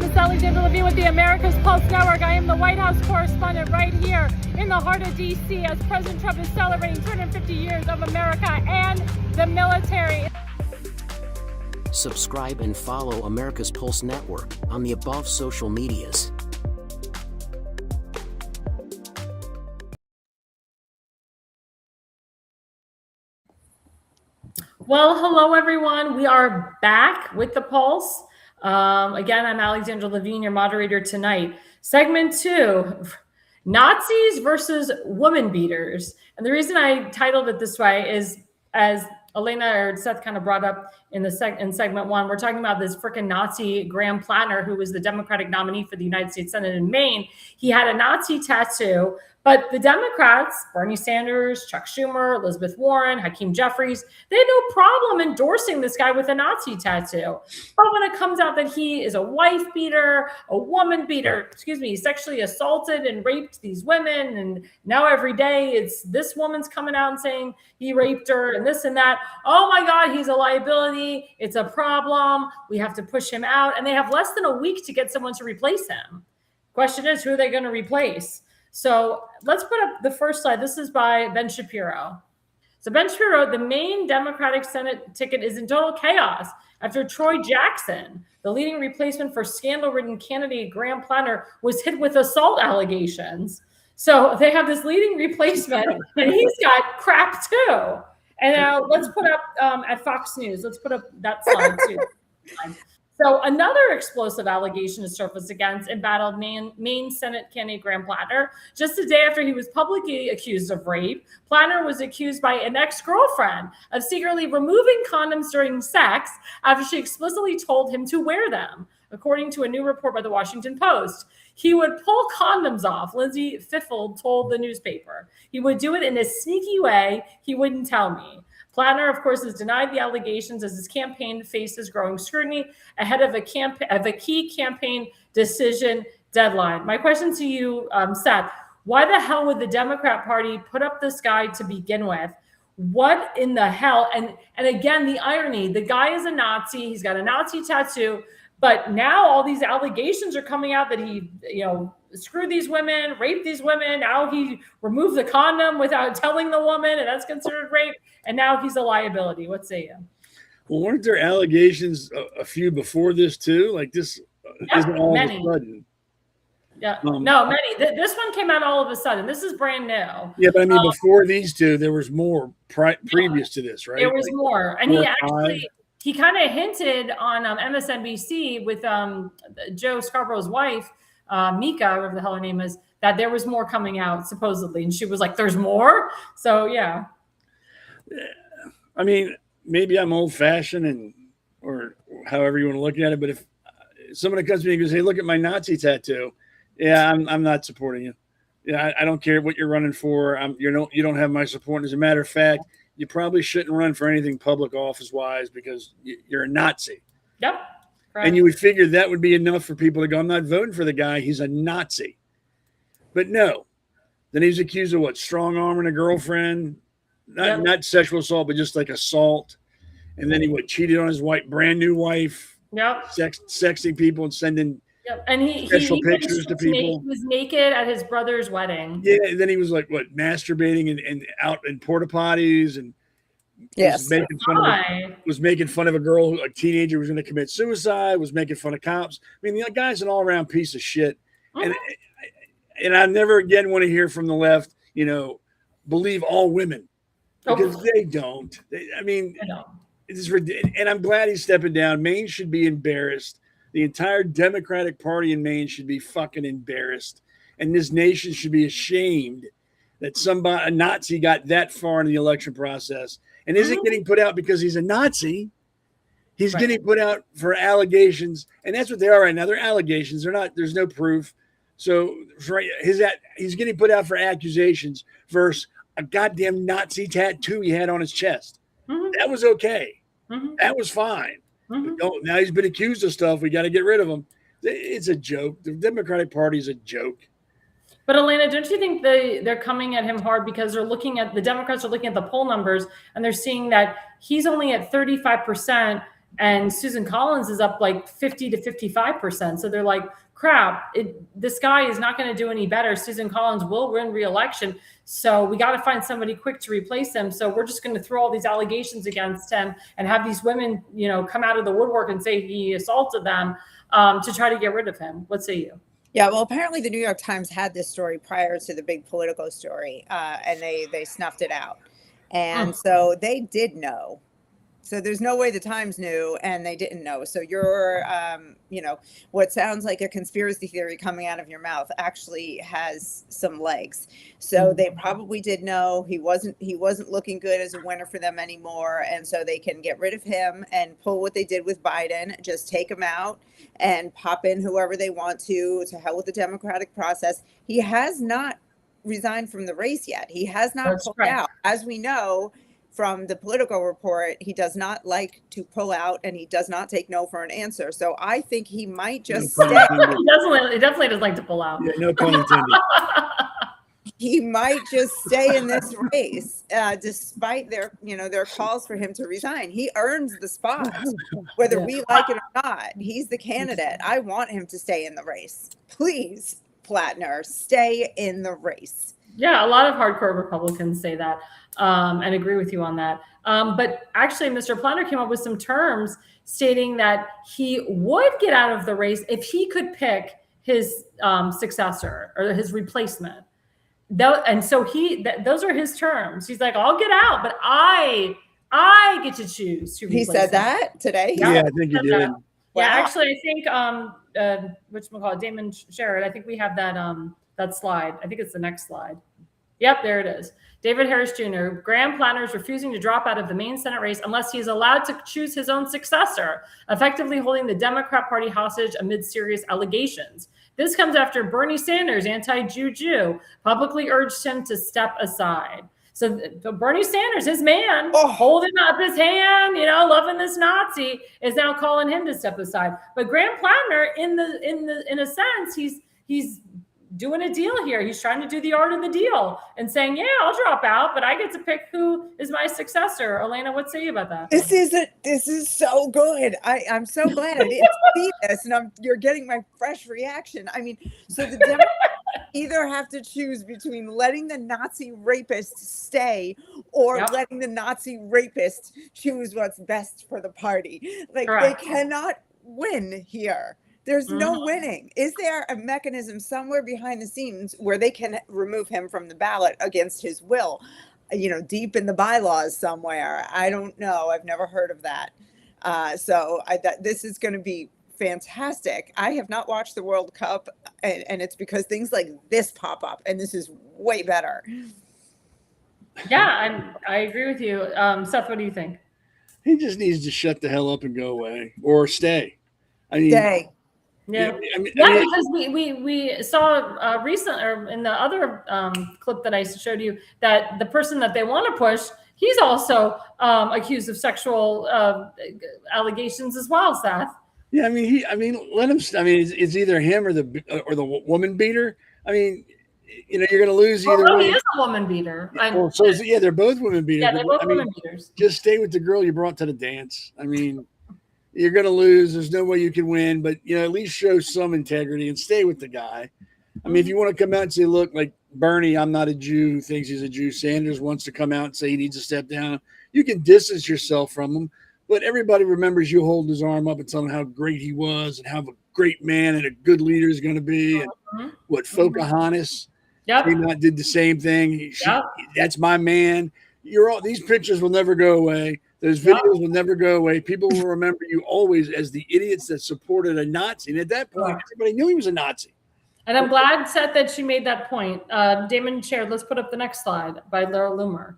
This is Alexandra Levine with the America's Pulse Network. I am the White House correspondent right here in the heart of D.C. as President Trump is celebrating 250 years of America and the military. Subscribe and follow America's Pulse Network on the above social medias. Well, hello, everyone. We are back with the Pulse. Again, I'm Alexandra Levine, your moderator tonight. Segment 2, Nazis versus woman beaters. And the reason I titled it this way is, as Elana or Seth kind of brought up in segment 1, we're talking about this freaking Nazi Graham Plattner, who was the Democratic nominee for the United States Senate in Maine. He had a Nazi tattoo, but the Democrats, Bernie Sanders, Chuck Schumer, Elizabeth Warren, Hakeem Jeffries, they had no problem endorsing this guy with a Nazi tattoo. But when it comes out that he is a wife beater, a woman beater, he sexually assaulted and raped these women, and now every day it's this woman's coming out and saying he raped her and this and that. Oh my God, he's a liability. It's a problem. We have to push him out. And they have less than a week to get someone to replace him. Question is, who are they going to replace? So let's put up the first slide. This is by Ben Shapiro. So Ben Shapiro, the Maine Democratic Senate ticket is in total chaos after Troy Jackson, the leading replacement for scandal-ridden candidate Graham Plattner, was hit with assault allegations. So they have this leading replacement, and he's got crap too. And now let's put up at Fox News. Let's put up that slide too. So another explosive allegation is surfaced against embattled Maine Senate candidate Graham Plattner. Just a day after he was publicly accused of rape, Plattner was accused by an ex-girlfriend of secretly removing condoms during sex after she explicitly told him to wear them, according to a new report by the Washington Post. He would pull condoms off, Lindsay Fifield told the newspaper. He would do it in a sneaky way. He wouldn't tell me. Plattner, of course, has denied the allegations as his campaign faces growing scrutiny ahead of a key campaign decision deadline. My question to you, Seth, why the hell would the Democrat Party put up this guy to begin with? What in the hell? And again, the irony, the guy is a Nazi. He's got a Nazi tattoo. But now all these allegations are coming out that he, screwed these women, raped these women. Now he removed the condom without telling the woman, and that's considered rape. And now he's a liability. What say you? Well, weren't there allegations a few before this too? Like this isn't all of a sudden. Yeah, no, many. This one came out all of a sudden. This is brand new. Yeah, but I mean, before these two, there was more previous to this, right? There was more, and he kind of hinted on MSNBC with Joe Scarborough's wife, Mika, whatever the hell her name is, that there was more coming out supposedly, and she was like, "There's more." So yeah. I mean, maybe I'm old-fashioned or however you want to look at it, but if someone comes to me and goes, "Hey, look at my Nazi tattoo," yeah, I'm not supporting you. Yeah, I don't care what you're running for. You don't have my support. As a matter of fact, you probably shouldn't run for anything public office-wise because you're a Nazi. Yep. Correct. And you would figure that would be enough for people to go, "I'm not voting for the guy. He's a Nazi." But no. Then he's accused of what? Strong-arming a girlfriend. Not sexual assault, but just like assault. And then he cheated on his brand new wife. Yep. Sexting people and sending Yep. And he special pictures to people. He was naked at his brother's wedding. Yeah, and then he was like, what, masturbating and out in porta potties and Yes. was making fun of a girl, a teenager who was going to commit suicide, was making fun of cops. I mean, the guy's an all-around piece of shit. And I never again want to hear from the left, believe all women, because they don't. It's ridiculous. And I'm glad he's stepping down. Maine should be embarrassed. The entire Democratic Party in Maine should be fucking embarrassed. And this nation should be ashamed that a Nazi got that far in the election process and isn't getting put out because he's a Nazi. He's getting put out for allegations, and that's what they are right now. They're allegations. They're not. There's no proof. So he's getting put out for accusations versus a goddamn Nazi tattoo he had on his chest. That was okay. That was fine. Now he's been accused of stuff. We got to get rid of him. It's a joke. The Democratic Party is a joke. But Elana, don't you think they're coming at him hard because the Democrats are looking at the poll numbers and they're seeing that he's only at 35% and Susan Collins is up like 50 to 55%. So they're like, crap, this guy is not going to do any better. Susan Collins will win re-election. So we got to find somebody quick to replace him. So we're just going to throw all these allegations against him and have these women, come out of the woodwork and say he assaulted them to try to get rid of him. What say you? Yeah, well, apparently the New York Times had this story prior to the big Politico story, and they snuffed it out. And so they did know. So there's no way the Times knew and they didn't know. So you're, what sounds like a conspiracy theory coming out of your mouth actually has some legs. So they probably did know he wasn't looking good as a winner for them anymore. And so they can get rid of him and pull what they did with Biden, just take him out and pop in whoever they want to hell with the democratic process. He has not resigned from the race yet. He has not pulled out. As we know, from the Politico report, he does not like to pull out and he does not take no for an answer. So I think he might just stay. He definitely doesn't like to pull out. Yeah, no pun intended. He might just stay in this race, despite their calls for him to resign. He earns the spot, whether we like it or not. He's the candidate. I want him to stay in the race. Please, Plattner, stay in the race. Yeah, a lot of hardcore Republicans say that and agree with you on that. But actually, Mr. Plattner came up with some terms stating that he would get out of the race if he could pick his successor or his replacement. And so those are his terms. He's like, I'll get out, but I get to choose. He said that today? Yeah, I think he did. Wow. Yeah, actually, I think whatchamacallit, Damon Sherrod, I think we have that slide. I think it's the next slide. Yep, there it is. David Harris Jr. Graham Plattner is refusing to drop out of the Maine Senate race unless he is allowed to choose his own successor, effectively holding the Democrat Party hostage amid serious allegations. This comes after Bernie Sanders, anti-Jew Jew, publicly urged him to step aside. So Bernie Sanders, his man, holding up his hand, loving this Nazi, is now calling him to step aside. But Graham Plattner, in a sense, he's doing a deal here. He's trying to do the art of the deal and saying, yeah, I'll drop out, but I get to pick who is my successor. Elana, what say you about that? This is so good. I'm so glad I didn't see this, and you're getting my fresh reaction. I mean, so the Democrats either have to choose between letting the Nazi rapist stay or letting the Nazi rapist choose what's best for the party. Correct. They cannot win here. There's no winning. Is there a mechanism somewhere behind the scenes where they can remove him from the ballot against his will? Deep in the bylaws somewhere. I don't know. I've never heard of that. So this is going to be fantastic. I have not watched the World Cup, and it's because things like this pop up, and this is way better. Yeah, I agree with you. Seth, what do you think? He just needs to shut the hell up and go away or stay. Stay. Yeah, because we saw recently, or in the other clip that I showed you, that the person that they want to push, he's also accused of sexual allegations as well, Seth. Yeah, let him. It's either him or the woman beater. You're going to lose either way. He is a woman beater. They're both women beaters. Yeah, they're both women beaters. Just stay with the girl you brought to the dance. you're going to lose. There's no way you can win, but at least show some integrity and stay with the guy. I mean, if you want to come out and say, look, like Bernie, I'm not a Jew, who thinks he's a Jew. Sanders wants to come out and say he needs to step down. You can distance yourself from him, but everybody remembers you holding his arm up and telling him how great he was and how a great man and a good leader is going to be. And what Pocahontas came out and did the same thing. That's my man. These pictures will never go away. Those videos will never go away. People will remember you always as the idiots that supported a Nazi. And at that point, everybody knew he was a Nazi. And I'm glad, Seth, that she made that point. Damon shared, let's put up the next slide by Laura Loomer.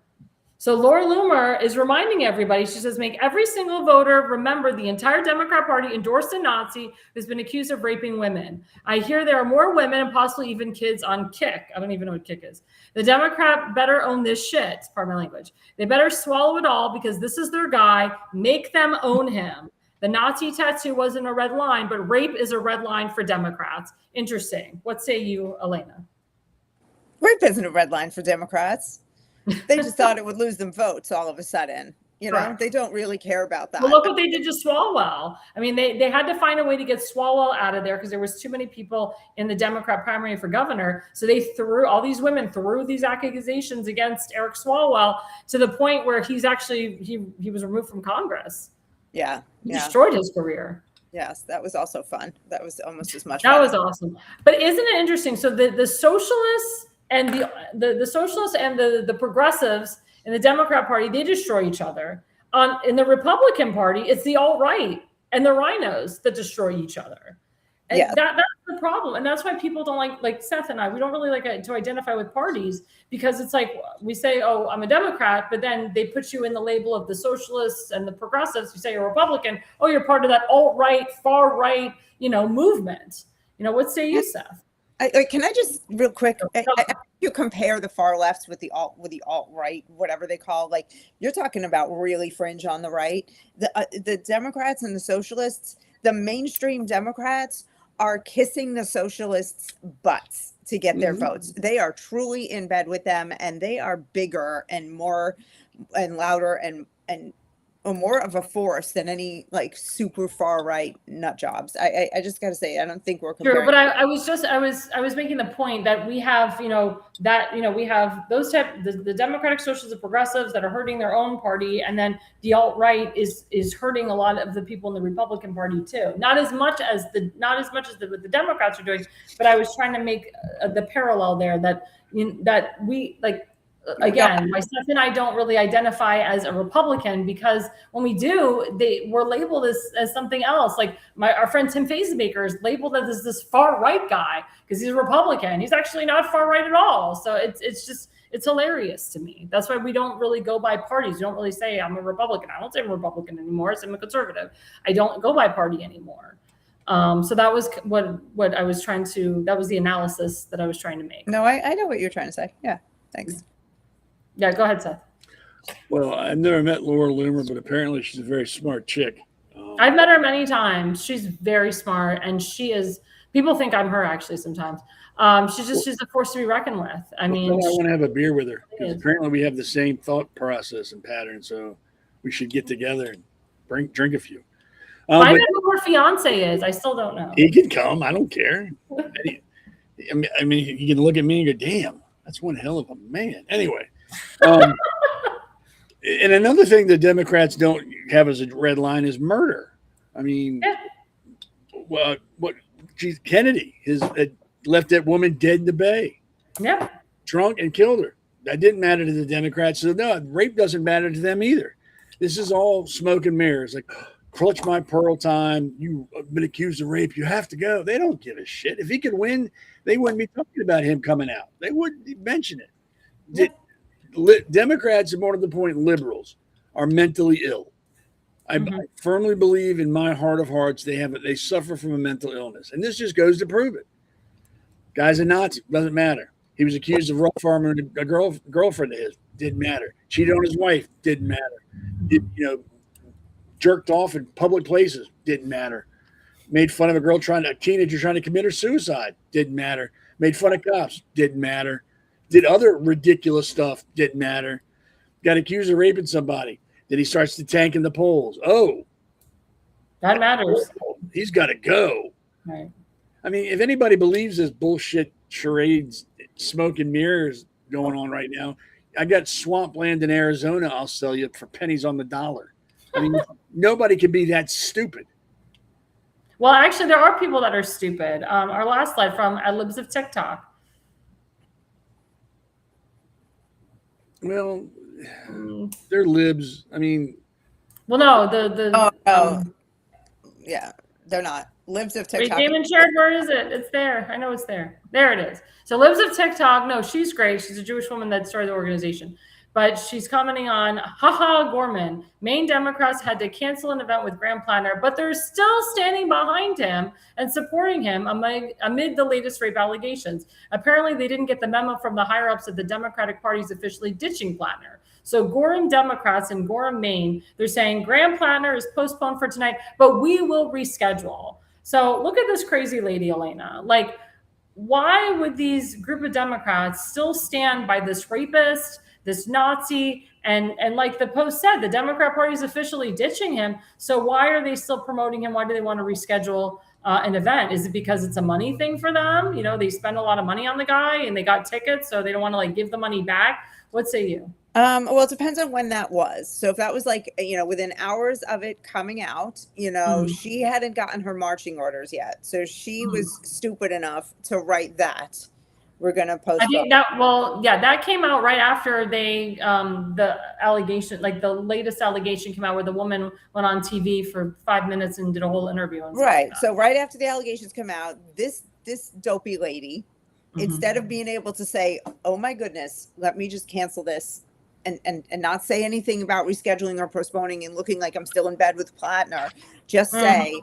So Laura Loomer is reminding everybody, she says, make every single voter remember the entire Democrat Party endorsed a Nazi who's been accused of raping women. I hear there are more women and possibly even kids on Kick. I don't even know what Kick is. The Democrat better own this shit, pardon my language. They better swallow it all because this is their guy. Make them own him. The Nazi tattoo wasn't a red line, but rape is a red line for Democrats. Interesting. What say you, Elana? Rape isn't a red line for Democrats. They just thought it would lose them votes all of a sudden. Right. They don't really care about that. Well, look what they did to Swalwell. I mean, they had to find a way to get Swalwell out of there because there was too many people in the Democrat primary for governor. So they all these women threw these accusations against Eric Swalwell to the point where he's actually, he was removed from Congress. Yeah. He destroyed his career. Yes, that was also fun. That was almost as much fun. That was awesome. But isn't it interesting? So the socialists and the socialists and the progressives in the Democrat Party, they destroy each other. In the Republican Party, it's the alt-right and the rhinos that destroy each other. And that's the problem. And that's why people don't like Seth and I, we don't really like to identify with parties because it's like we say, oh, I'm a Democrat, but then they put you in the label of the socialists and the progressives. You say you're a Republican. Oh, you're part of that alt-right, far-right, movement. What say you, Seth? Can I just real quick? You compare the far left with the alt right, whatever they call. Like you're talking about really fringe on the right. The Democrats and the socialists, the mainstream Democrats are kissing the socialists' butts to get their votes. They are truly in bed with them, and they are bigger and more and louder and more of a force than any super far right nut jobs. I just got to say, I don't think we're comparing. Sure, but I was making the point that we have we have those the Democratic Socialists and Progressives that are hurting their own party, and then the alt right is hurting a lot of the people in the Republican Party too. Not as much as what the Democrats are doing, but I was trying to make the parallel there that we like. Again, myself and I don't really identify as a Republican because when we do, we're labeled as something else. Like our friend Tim Fasemaker is labeled as this far right guy because he's a Republican. He's actually not far right at all. So it's hilarious to me. That's why we don't really go by parties. We don't really say I'm a Republican. I don't say I'm a Republican anymore. I say I'm a conservative. I don't go by party anymore. So that was what I was trying to. That was the analysis that I was trying to make. No, I know what you're trying to say. Yeah, thanks. Yeah, go ahead, Seth. Well, I've never met Laura Loomer, but apparently she's a very smart chick. I've met her many times. She's very smart, and she is. People think I'm her actually sometimes. She's a force to be reckoned with. I mean, I want to have a beer with her because apparently we have the same thought process and pattern. So we should get together and drink a few. Find out who her fiance is. I still don't know. He can come. I don't care. I mean, he can look at me and go, "Damn, that's one hell of a man." Anyway. And another thing the Democrats don't have as a red line is murder. I mean, Kennedy left that woman dead in the bay. Yeah. Drunk and killed her. That didn't matter to the Democrats. So no, rape doesn't matter to them either. This is all smoke and mirrors. Like, clutch my pearl time. You've been accused of rape. You have to go. They don't give a shit. If he could win, they wouldn't be talking about him coming out. They wouldn't mention it. Yeah. Democrats, and more to the point, liberals are mentally ill. I firmly believe in my heart of hearts they suffer from a mental illness, and this just goes to prove it. Guy's a Nazi, doesn't matter. He was accused of rough arming a girlfriend of his, didn't matter. Cheated on his wife, didn't matter. Jerked off in public places, didn't matter. Made fun of a teenager trying to commit suicide, didn't matter. Made fun of cops, didn't matter. Did other ridiculous stuff, didn't matter. Got accused of raping somebody. Then he starts to tank in the polls. Oh, That matters. He's got to go. Right. I mean, if anybody believes this bullshit charades, smoke and mirrors going on right now, I got swampland in Arizona I'll sell you for pennies on the dollar. I mean, nobody can be that stupid. Well, actually, there are people that are stupid. Our last slide from Libs of TikTok. Well, they're libs. I mean, well, no, yeah, they're not. Libs of wait, TikTok. Damon shared, where is it? It's there. I know it's there. There it is. So Libs of TikTok, no, she's great. She's a Jewish woman that started the organization. But she's commenting on, haha, Gorman. Maine Democrats had to cancel an event with Graham Planner, but they're still standing behind him and supporting him amid the latest rape allegations. Apparently, they didn't get the memo from the higher-ups that the Democratic Party's officially ditching Planner. So Gorham Democrats in Gorham, Maine, they're saying Graham Planner is postponed for tonight, but we will reschedule. So look at this crazy lady, Elana. Like, why would these group of Democrats still stand by this rapist, this Nazi, and like the Post said, the Democrat Party is officially ditching him. So why are they still promoting him? Why do they want to reschedule an event? Is it because it's a money thing for them? You know, they spend a lot of money on the guy and they got tickets, so they don't want to like give the money back. What say you? Well, it depends on when that was. So if that was like, within hours of it coming out, she hadn't gotten her marching orders yet. So she was stupid enough to write that. We're going to post. I think that came out right after they, the allegation, like the latest allegation came out where the woman went on TV for 5 minutes and did a whole interview. And right. Like so right after the allegations come out, this dopey lady, instead of being able to say, oh my goodness, let me just cancel this and not say anything about rescheduling or postponing and looking like I'm still in bed with Plattner, just say,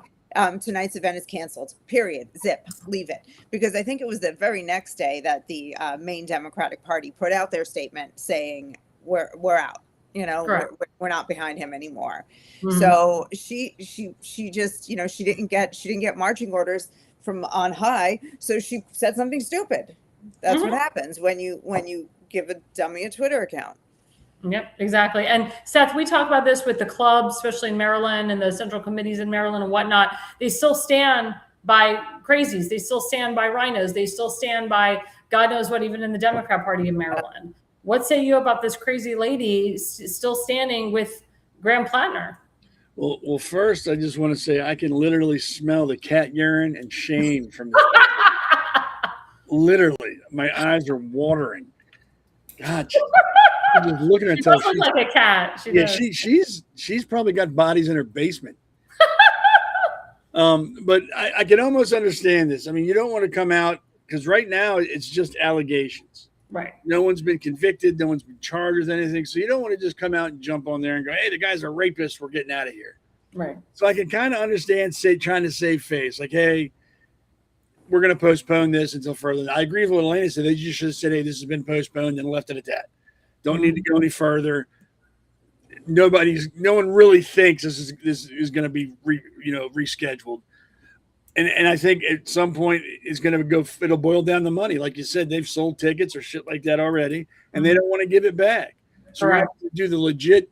tonight's event is canceled, period, zip, leave it. Because I think it was the very next day that the Maine Democratic Party put out their statement saying, we're out, we're not behind him anymore. So she just, she didn't get marching orders from on high. So she said something stupid. That's what happens when you give a dummy a Twitter account. Yep, exactly. And Seth, we talk about this with the clubs, especially in Maryland and the central committees in Maryland and whatnot. They still stand by crazies. They still stand by rhinos. They still stand by God knows what, even in the Democrat Party in Maryland. What say you about this crazy lady still standing with Graham Plattner? Well, first, I just want to say I can literally smell the cat urine and shame from this. Literally, my eyes are watering. God, I'm just looking at her. She looks like a cat. She's probably got bodies in her basement. But I can almost understand this. I mean, you don't want to come out because right now it's just allegations. Right. No one's been convicted. No one's been charged with anything. So you don't want to just come out and jump on there and go, hey, the guy's a rapist. We're getting out of here. Right. So I can kind of understand trying to save face. Like, hey, we're going to postpone this until further. I agree with what Elana said. They just should have said, hey, this has been postponed and left it at that. Don't need to go any further. No one really thinks this is going to be rescheduled. And I think at some point it's going to it'll boil down to money. Like you said, they've sold tickets or shit like that already, and they don't want to give it back. So we have to do the legit,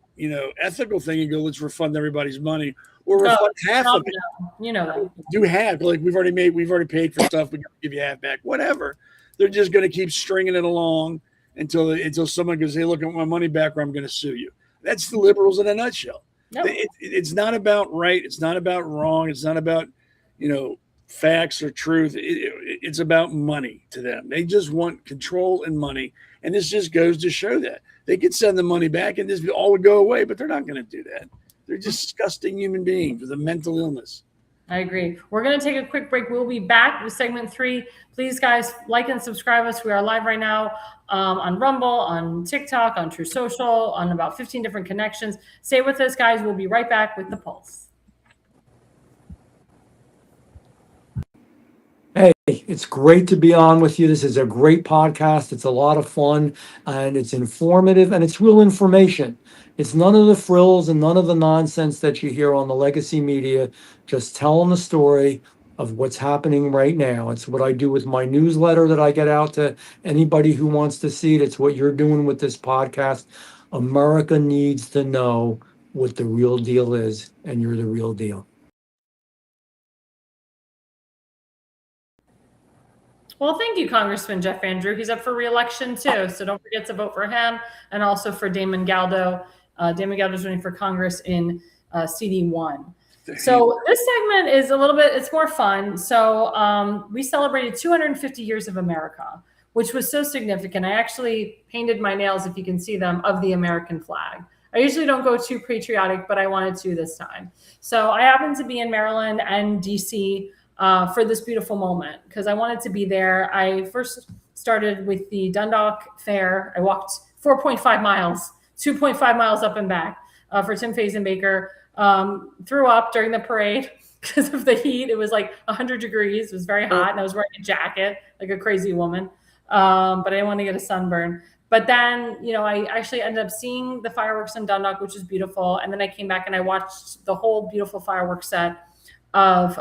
ethical thing and go, let's refund everybody's money or refund half of it. That. Do half. Like we've already paid for stuff. We're going to give you half back. Whatever. They're just going to keep stringing it along until someone goes, hey, look at my money back or I'm going to sue you. That's the liberals in a nutshell. Nope. It's not about right. It's not about wrong. It's not about, facts or truth. It's about money to them. They just want control and money. And this just goes to show that. They could send the money back and this all would go away, but they're not going to do that. They're disgusting human beings with a mental illness. I agree. We're going to take a quick break. We'll be back with segment 3. Please, guys, like and subscribe us. We are live right now on Rumble, on TikTok, on True Social, on about 15 different connections. Stay with us, guys. We'll be right back with The Pulse. Hey, it's great to be on with you. This is a great podcast. It's a lot of fun and it's informative and it's real information. It's none of the frills and none of the nonsense that you hear on the legacy media, just telling the story of what's happening right now. It's what I do with my newsletter that I get out to anybody who wants to see it. It's what you're doing with this podcast. America needs to know what the real deal is, and you're the real deal. Well, thank you, Congressman Jeff Andrew. He's up for re-election too, so don't forget to vote for him, and also for Damon Galdo. Damon Galdo is running for Congress in CD1. So this segment is a little bit, it's more fun. So we celebrated 250 years of America, which was so significant. I actually painted my nails, if you can see them, of the American flag. I usually don't go too patriotic, but I wanted to this time. So I happened to be in Maryland and DC for this beautiful moment because I wanted to be there. I first started with the Dundalk Fair. I walked 4.5 miles, 2.5 miles up and back for Tim Fazenbaker. Threw up during the parade because of the heat. It was like 100 degrees. It was very hot, and I was wearing a jacket like a crazy woman. But I didn't want to get a sunburn. But then, I actually ended up seeing the fireworks in Dundalk, which was beautiful. And then I came back and I watched the whole beautiful fireworks set of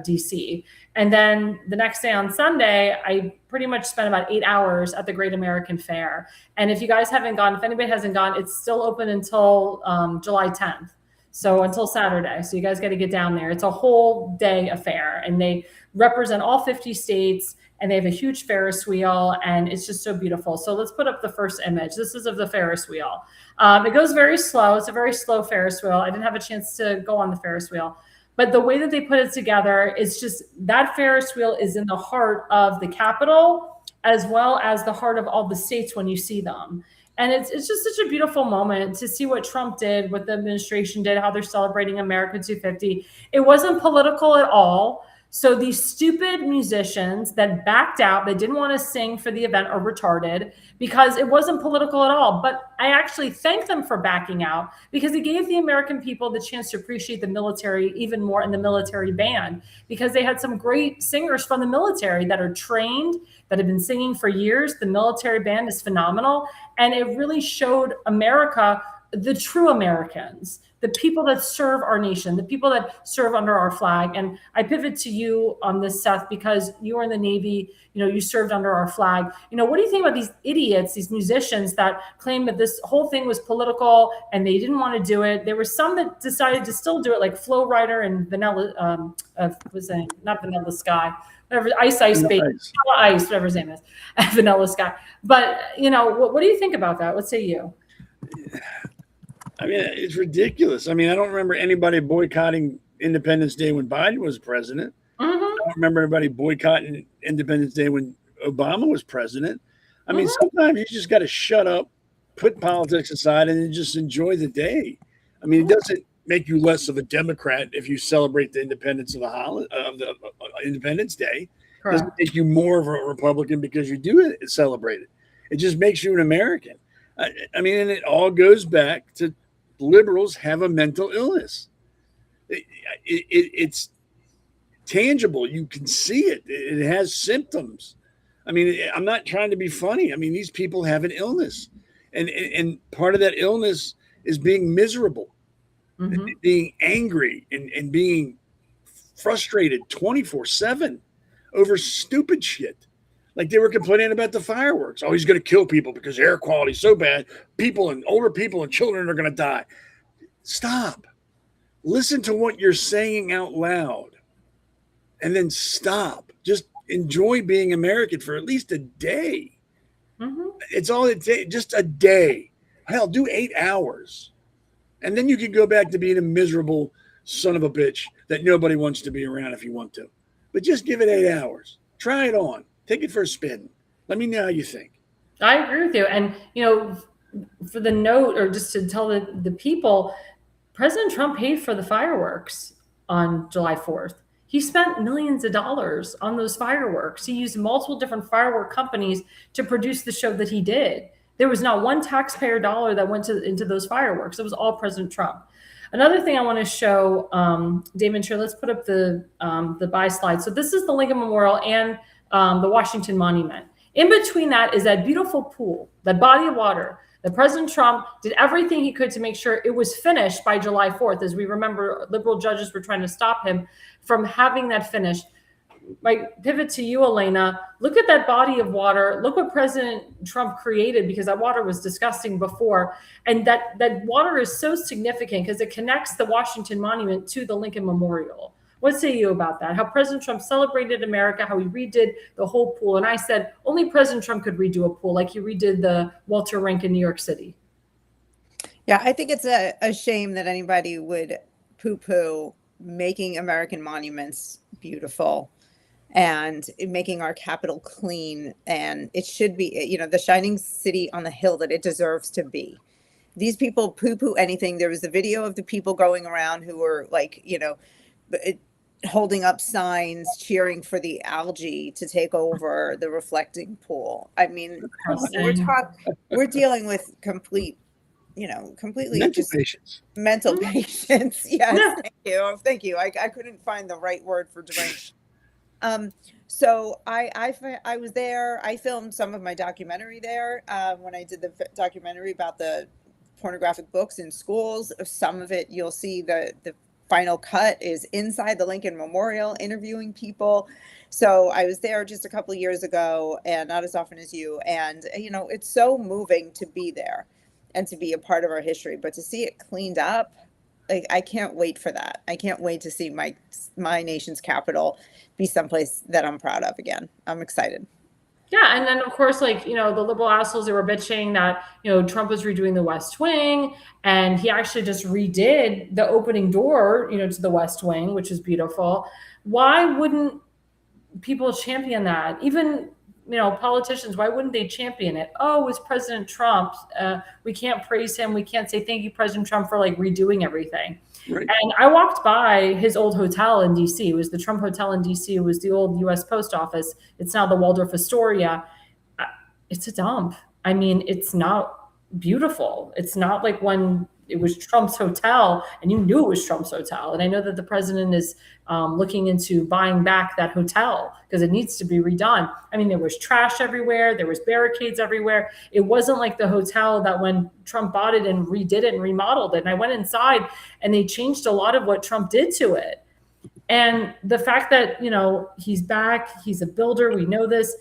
DC. And then the next day on Sunday, I pretty much spent about 8 hours at the Great American Fair. And if you guys haven't gone, if anybody hasn't gone, it's still open until July 10th. So until Saturday. So you guys got to get down there. It's a whole day affair, and they represent all 50 states, and they have a huge Ferris wheel, and it's just so beautiful. So let's put up the first image. This is of the Ferris wheel. It goes very slow. It's a very slow Ferris wheel. I didn't have a chance to go on the Ferris wheel, but the way that they put it together, it's just that Ferris wheel is in the heart of the Capitol, as well as the heart of all the states when you see them. And it's just such a beautiful moment to see what Trump did, what the administration did, how they're celebrating America 250. It wasn't political at all. So these stupid musicians that backed out, that didn't want to sing for the event, are retarded because it wasn't political at all. But I actually thank them for backing out because it gave the American people the chance to appreciate the military even more, in the military band, because they had some great singers from the military that are trained, that have been singing for years. The military band is phenomenal. And it really showed America, the true Americans, the people that serve our nation, the people that serve under our flag. And I pivot to you on this, Seth, because you were in the Navy, you served under our flag. What do you think about these idiots, these musicians that claim that this whole thing was political and they didn't want to do it? There were some that decided to still do it, like Flo Rida and Vanilla, not Vanilla Sky, whatever, Ice Baby, Ice, whatever his name is, Vanilla Sky. But, what do you think about that? What say you? I mean, it's ridiculous. I mean, I don't remember anybody boycotting Independence Day when Biden was president. Mm-hmm. I don't remember anybody boycotting Independence Day when Obama was president. I mean, sometimes you just got to shut up, put politics aside, and then just enjoy the day. I mean, it doesn't make you less of a Democrat if you celebrate the independence of the Independence Day. Correct. It doesn't make you more of a Republican because you do celebrate it. It just makes you an American. I mean, and it all goes back to liberals have a mental illness. It's tangible. You can see it. It has symptoms. I mean, I'm not trying to be funny. I mean, these people have an illness. And part of that illness is being miserable, being angry and being frustrated 24/7 over stupid shit. Like they were complaining about the fireworks. Oh, he's going to kill people because air quality is so bad. People and older people and children are going to die. Stop. Listen to what you're saying out loud. And then stop. Just enjoy being American for at least a day. It's all it takes, just a day. Hell, do 8 hours. And then you can go back to being a miserable son of a bitch that nobody wants to be around if you want to. But just give it 8 hours. Try it on. Take it for a spin. Let me know how you think. I agree with you. And, for the note, or just to tell the people, President Trump paid for the fireworks on July 4th. He spent millions of dollars on those fireworks. He used multiple different firework companies to produce the show that he did. There was not one taxpayer dollar that went into those fireworks. It was all President Trump. Another thing I want to show, Damon, sure, let's put up the buy slide. So this is the Lincoln Memorial and the Washington Monument. In between that is that beautiful pool, that body of water that President Trump did everything he could to make sure it was finished by July 4th. As we remember, liberal judges were trying to stop him from having that finished. My pivot to you, Elana. Look at that body of water. Look what President Trump created, because that water was disgusting before. And that water is so significant because it connects the Washington Monument to the Lincoln Memorial, What say you about that? How President Trump celebrated America, how he redid the whole pool. And I said, only President Trump could redo a pool like he redid the Walter Rink in New York City. Yeah, I think it's a shame that anybody would poo-poo making American monuments beautiful and making our capital clean. And it should be, the shining city on the hill that it deserves to be. These people poo-poo anything. There was a video of the people going around who were like, holding up signs, cheering for the algae to take over the reflecting pool. I mean, we're dealing with completely mental patients. Mental patients. Yes, thank you. I couldn't find the right word for deranged. So I was there. I filmed some of my documentary there when I did the documentary about the pornographic books in schools. Some of it you'll see the final cut is inside the Lincoln Memorial interviewing people. So I was there just a couple of years ago, and not as often as you. And it's so moving to be there and to be a part of our history, but to see it cleaned up, like, I can't wait for that. I can't wait to see my nation's capital be someplace that I'm proud of again. I'm excited. Yeah, and then of course, the liberal assholes, they were bitching that Trump was redoing the West Wing, and he actually just redid the opening door, to the West Wing, which is beautiful. Why wouldn't people champion that? Even politicians, why wouldn't they champion it? Oh, it's President Trump. We can't praise him. We can't say thank you, President Trump, for redoing everything. Right. And I walked by his old hotel in DC. It was the Trump Hotel in DC. It was the old U.S. Post Office. It's now the Waldorf Astoria. It's a dump. I mean, it's not beautiful. It's not like when it was Trump's hotel and you knew it was Trump's hotel. And I know that the president is looking into buying back that hotel because it needs to be redone. I mean, there was trash everywhere. There was barricades everywhere. It wasn't like the hotel that when Trump bought it and redid it and remodeled it. And I went inside and they changed a lot of what Trump did to it. And the fact that, he's back, he's a builder. We know this.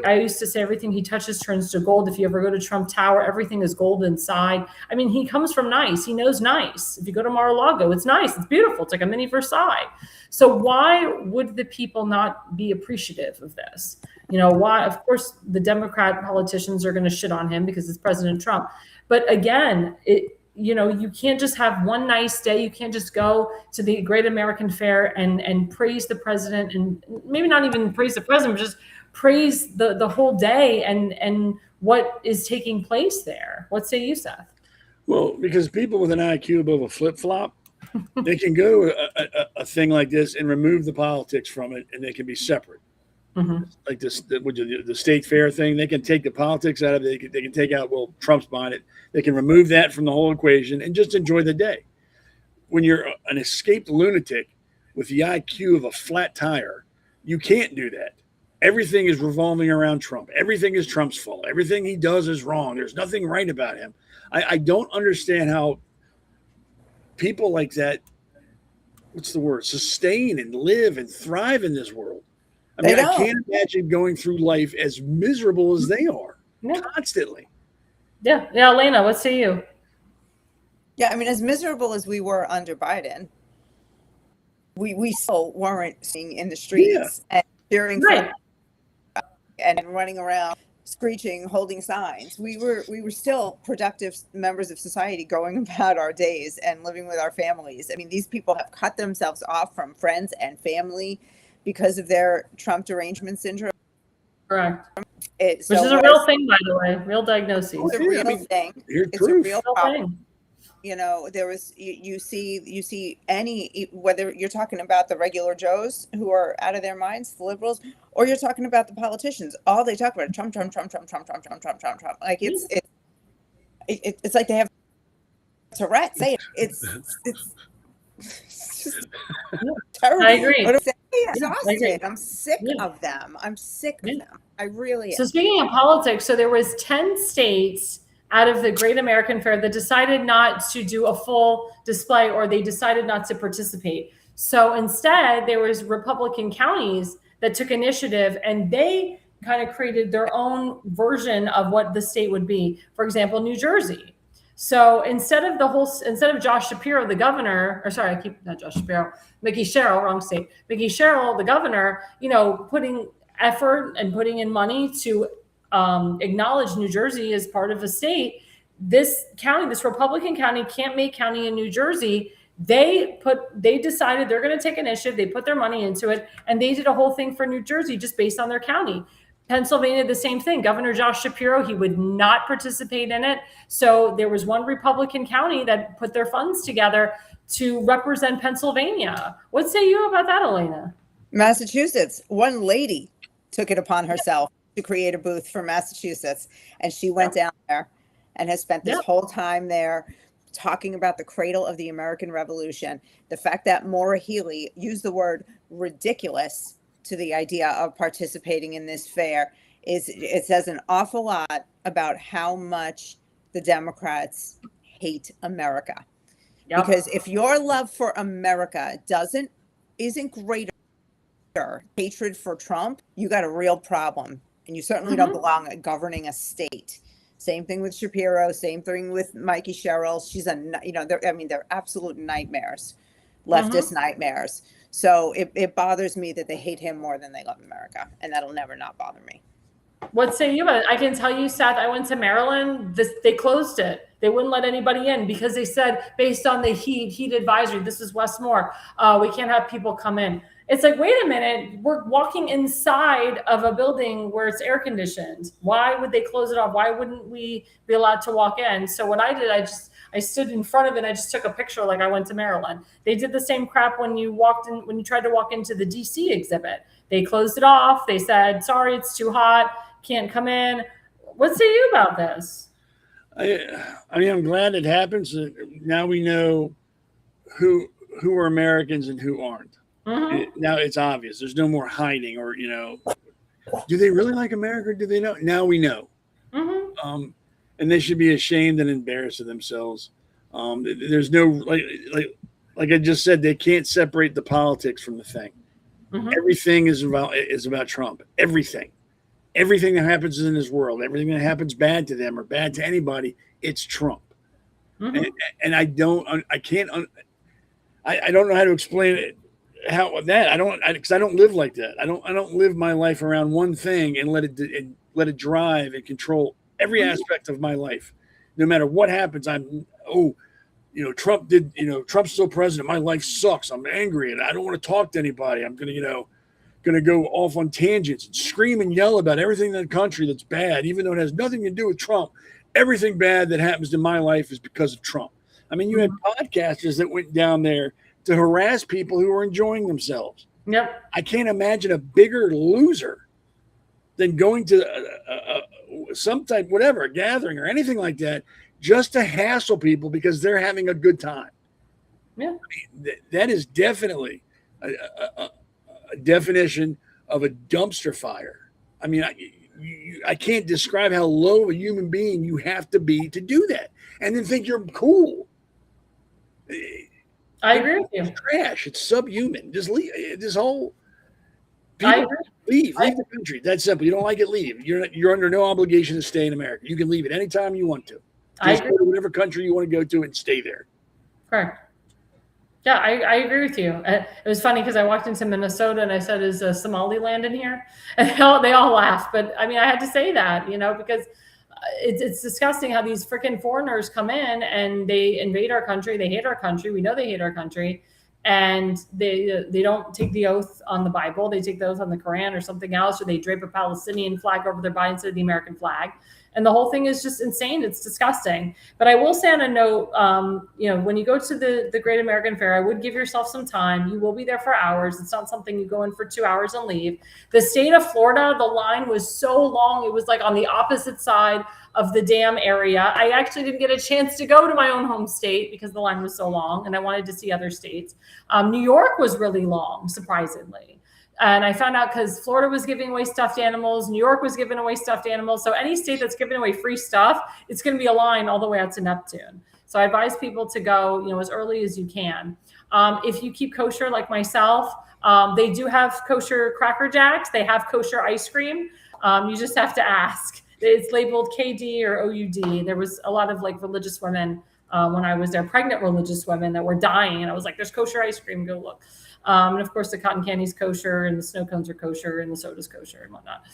I used to say everything he touches turns to gold. If you ever go to Trump Tower, everything is gold inside. I mean, he comes from nice. He knows nice. If you go to Mar-a-Lago, it's nice. It's beautiful. It's like a mini Versailles. So why would the people not be appreciative of this? Why? Of course, the Democrat politicians are going to shit on him because it's President Trump. But again, you can't just have one nice day. You can't just go to the Great American Fair and praise the president, and maybe not even praise the president, but just praise the whole day and what is taking place there. What say you, Seth? Well, because people with an IQ above a flip-flop, they can go to a thing like this and remove the politics from it, and they can be separate. Mm-hmm. Like the state fair thing, they can take the politics out of it. They can take out, well, Trump's buying it. They can remove that from the whole equation and just enjoy the day. When you're an escaped lunatic with the IQ of a flat tire, you can't do that. Everything is revolving around Trump. Everything is Trump's fault. Everything he does is wrong. There's nothing right about him. I don't understand how people like that, what's the word, sustain and live and thrive in this world. I mean, I can't imagine going through life as miserable as they are constantly. Yeah. Elana, what say you? Yeah, I mean, as miserable as we were under Biden, we still weren't seeing in the streets and cheering and running around screeching, holding signs. We were still productive members of society, going about our days and living with our families. I mean, these people have cut themselves off from friends and family because of their Trump derangement syndrome. Correct. Which is a real thing, by the way. Real diagnosis. It's a real thing. It's a real problem. There was you see any, whether you're talking about the regular Joes who are out of their minds, the liberals, or you're talking about the politicians. All they talk about is Trump. Like it's like they have Tourette. Say it. It's just terrible. I agree. I'm sick of them. I'm sick of them. I really am. So speaking of politics, so there was 10 states out of the Great American Fair that decided not to do a full display, or they decided not to participate. So instead, there was Republican counties that took initiative, and they kind of created their own version of what the state would be. For example, New Jersey. So instead of Josh Shapiro, the governor, or sorry, not Josh Shapiro, Mickey Sherrill, wrong state, Mickey Sherrill, the governor, putting effort and putting in money to acknowledge New Jersey as part of a state. This county, this Republican county, can't make county in New Jersey. They decided they're going to take initiative. They put their money into it, and they did a whole thing for New Jersey just based on their county. Pennsylvania, the same thing. Governor Josh Shapiro, he would not participate in it. So there was one Republican county that put their funds together to represent Pennsylvania. What say you about that, Elana? Massachusetts, one lady took it upon herself to create a booth for Massachusetts, and she went down there and has spent this whole time there talking about the cradle of the American Revolution. The fact that Maura Healey used the word ridiculous to the idea of participating in this fair it says an awful lot about how much the Democrats hate America. Yep. Because if your love for America isn't greater hatred for Trump, you got a real problem, and you certainly don't belong governing a state. Same thing with Shapiro. Same thing with Mikey Sherrill. She's they're absolute nightmares, leftist nightmares. So it bothers me that they hate him more than they love America, and that'll never not bother me. What say you about it? I can tell you, Seth, I went to Maryland. They closed it. They wouldn't let anybody in because they said, based on the heat advisory, this is Westmore, we can't have people come in. It's like, wait a minute, we're walking inside of a building where it's air conditioned. Why would they close it off? Why wouldn't we be allowed to walk in? So what I did, I stood in front of it and I just took a picture like I went to Maryland. They did the same crap when you tried to walk into the DC exhibit. They closed it off. They said, sorry, it's too hot, can't come in. What say you about this? I'm glad it happens. Now we know who are Americans and who aren't. Now it's obvious. There's no more hiding or, do they really like America or do they know? Now we know. And they should be ashamed and embarrassed of themselves. There's no, like I just said, they can't separate the politics from the thing. Everything is about Trump. Everything that happens in this world, everything that happens bad to them or bad to anybody, it's Trump. And I don't know how to explain it. Because I don't live like that. I don't live my life around one thing and let it drive and control every aspect of my life. No matter what happens, Trump's still president. My life sucks. I'm angry and I don't want to talk to anybody. I'm going to go off on tangents and scream and yell about everything in the country that's bad, even though it has nothing to do with Trump. Everything bad that happens in my life is because of Trump. I mean, you had podcasters that went down there to harass people who were enjoying themselves. Yep. I can't imagine a bigger loser than going to some type, a gathering or anything like that, just to hassle people because they're having a good time. Yeah. I mean, that is definitely a definition of a dumpster fire. I mean, I can't describe how low a human being you have to be to do that and then think you're cool. I agree with you. It's trash. It's subhuman. Just leave this whole. Leave the country. That's simple. You don't like it, leave. You're under no obligation to stay in America. You can leave it anytime you want to. Just go to whatever country you want to go to and stay there. Correct. Yeah, I agree with you. It was funny because I walked into Minnesota and I said, "Is Somaliland in here?" And they all laughed. But I mean, I had to say that, because it's disgusting how these freaking foreigners come in and they invade our country. They hate our country. We know they hate our country. And they don't take the oath on the Bible. They take the oath on the Quran or something else, or they drape a Palestinian flag over their body instead of the American flag. And the whole thing is just insane. It's disgusting. But I will say on a note, when you go to the Great American Fair, I would give yourself some time. You will be there for hours. It's not something you go in for 2 hours and leave. The state of Florida, the line was so long. It was like on the opposite side of the damn area. I actually didn't get a chance to go to my own home state because the line was so long and I wanted to see other states. New York was really long, surprisingly. And I found out because Florida was giving away stuffed animals. New York was giving away stuffed animals. So any state that's giving away free stuff, it's going to be a line all the way out to Neptune. So I advise people to go, as early as you can. If you keep kosher like myself, they do have kosher Cracker Jacks. They have kosher ice cream. You just have to ask. it's labeled KD or OUD. There was a lot of like religious women when I was there, pregnant religious women that were dying. And I was like, there's kosher ice cream, go look. And of course the cotton candy's kosher and the snow cones are kosher and the soda's kosher and whatnot.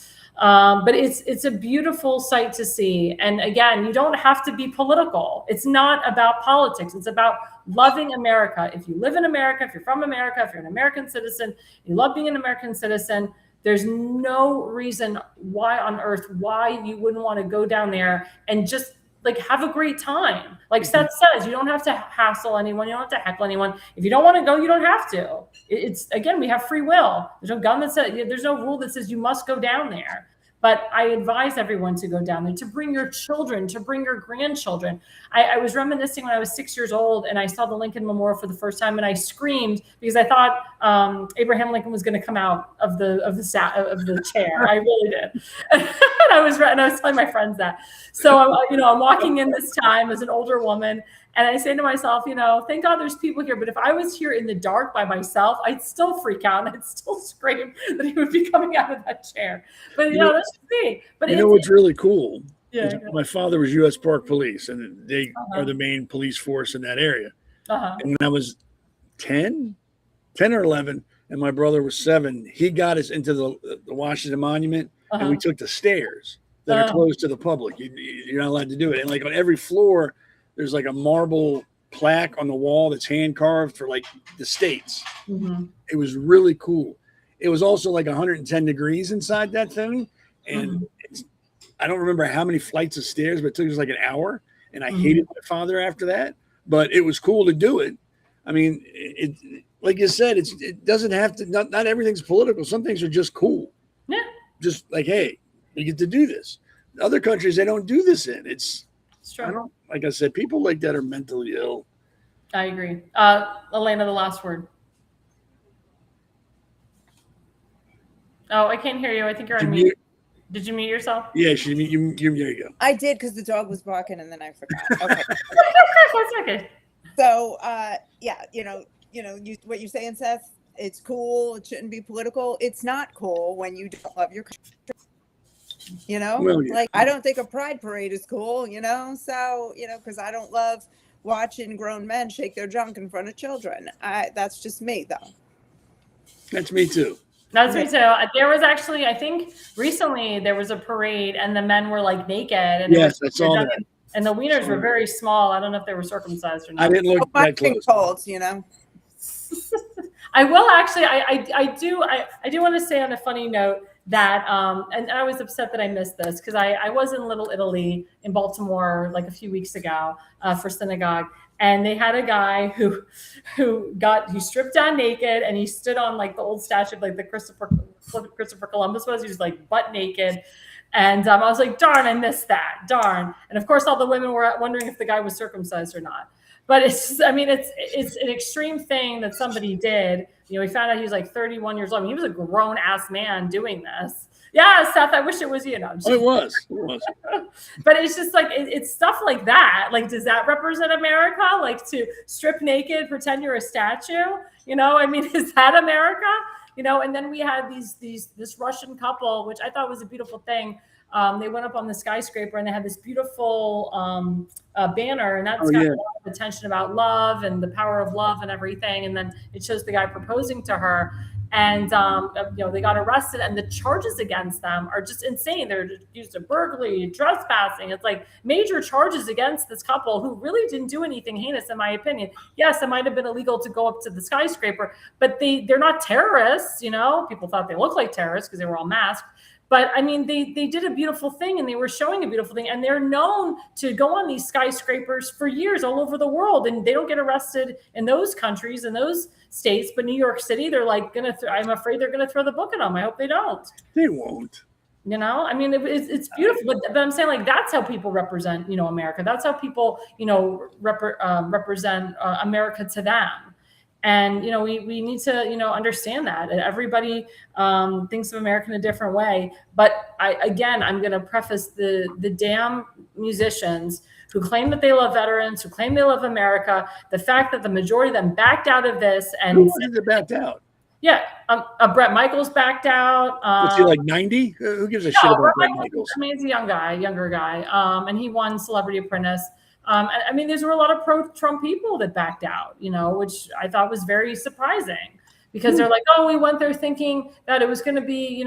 But it's a beautiful sight to see. And again, you don't have to be political. It's not about politics. It's about loving America. If you live in America, if you're from America, if you're an American citizen, you love being an American citizen, there's no reason why on earth, why you wouldn't want to go down there and just like have a great time. Like Seth says, you don't have to hassle anyone. You don't have to heckle anyone. If you don't want to go, you don't have to. It's again, we have free will. There's no gun that says, there's no rule that says you must go down there. But I advise everyone to go down there, to bring your children, to bring your grandchildren. I was reminiscing when I was 6 years old and I saw the Lincoln Memorial for the first time and I screamed because I thought Abraham Lincoln was going to come out of the chair. I really did. And I was telling my friends that. So I'm walking in this time as an older woman. And I say to myself, thank God there's people here. But if I was here in the dark by myself, I'd still freak out and I'd still scream that he would be coming out of that chair. But that's just me. But what's really cool? Yeah. My father was U.S. Park Police, and they are the main police force in that area. And when I was 10 or 11, and my brother was 7, he got us into the Washington Monument, and we took the stairs that are closed to the public. You're not allowed to do it. And like on every floor, there's like a marble plaque on the wall that's hand carved for like the states. It was really cool. It was also like 110 degrees inside that thing. And I don't remember how many flights of stairs, but it took us like an hour. And I hated my father after that, but it was cool to do it. I mean, it like you said, it doesn't have to, not everything's political. Some things are just cool. Yeah. Just like, hey, you get to do this. Other countries, they don't do this in. It's true. Like I said, people like that are mentally ill. I agree. Elena, the last word. Oh, I can't hear you. I think you're on mute. Did you mute yourself? Yeah, there you go. I did because the dog was barking and then I forgot. Okay. That's okay. So, what you're saying, Seth, it's cool. It shouldn't be political. It's not cool when you don't love your country. Well, yeah. Like I don't think a pride parade is cool, so, because I don't love watching grown men shake their junk in front of children. That's just me, though. That's me too. That's me too. There was actually, I think recently there was a parade and the men were like naked. And yes, I saw that. And the wieners were very small. I don't know if they were circumcised or not. I didn't look that close. Cold, I will actually, I do want to say on a funny note that, and I was upset that I missed this because I was in Little Italy in Baltimore like a few weeks ago for synagogue. And they had a guy who stripped down naked and he stood on like the old statue of like the Christopher Columbus was. He was like butt naked. And I was like, darn, I missed that. Darn. And of course, all the women were wondering if the guy was circumcised or not. But it's an extreme thing that somebody did. We found out he was like 31 years old. I mean, he was a grown ass man doing this. Yeah, Seth, I wish it was you. It was. But it's just like, it's stuff like that. Like, does that represent America? Like to strip naked, pretend you're a statue? I mean, is that America? And then we had this Russian couple, which I thought was a beautiful thing. They went up on the skyscraper and they had this beautiful banner, and that's got a lot of attention about love and the power of love and everything. And then it shows the guy proposing to her, and they got arrested, and the charges against them are just insane. They're accused of burglary, trespassing. It's like major charges against this couple who really didn't do anything heinous, in my opinion. Yes, it might have been illegal to go up to the skyscraper, but they're not terrorists. People thought they looked like terrorists because they were all masked. But I mean, they did a beautiful thing, and they were showing a beautiful thing, and they're known to go on these skyscrapers for years all over the world, and they don't get arrested in those countries, in those states. But New York City, they're like I'm afraid they're gonna throw the book at them. I hope they don't. They won't. I mean, it's beautiful, but I'm saying like that's how people represent America. That's how people represent America to them. And, we need to, understand that everybody thinks of America in a different way. But I'm going to preface the damn musicians who claim that they love veterans, who claim they love America, the fact that the majority of them backed out of this. And who was it that backed out? Yeah, Brett Michaels backed out. What's he, like 90? Who gives a shit No, about Brett Brett Michaels, Michaels? I mean, he's a younger guy, and he won Celebrity Apprentice. I mean, there were a lot of pro-Trump people that backed out, which I thought was very surprising because they're like, oh, we went there thinking that it was going to be,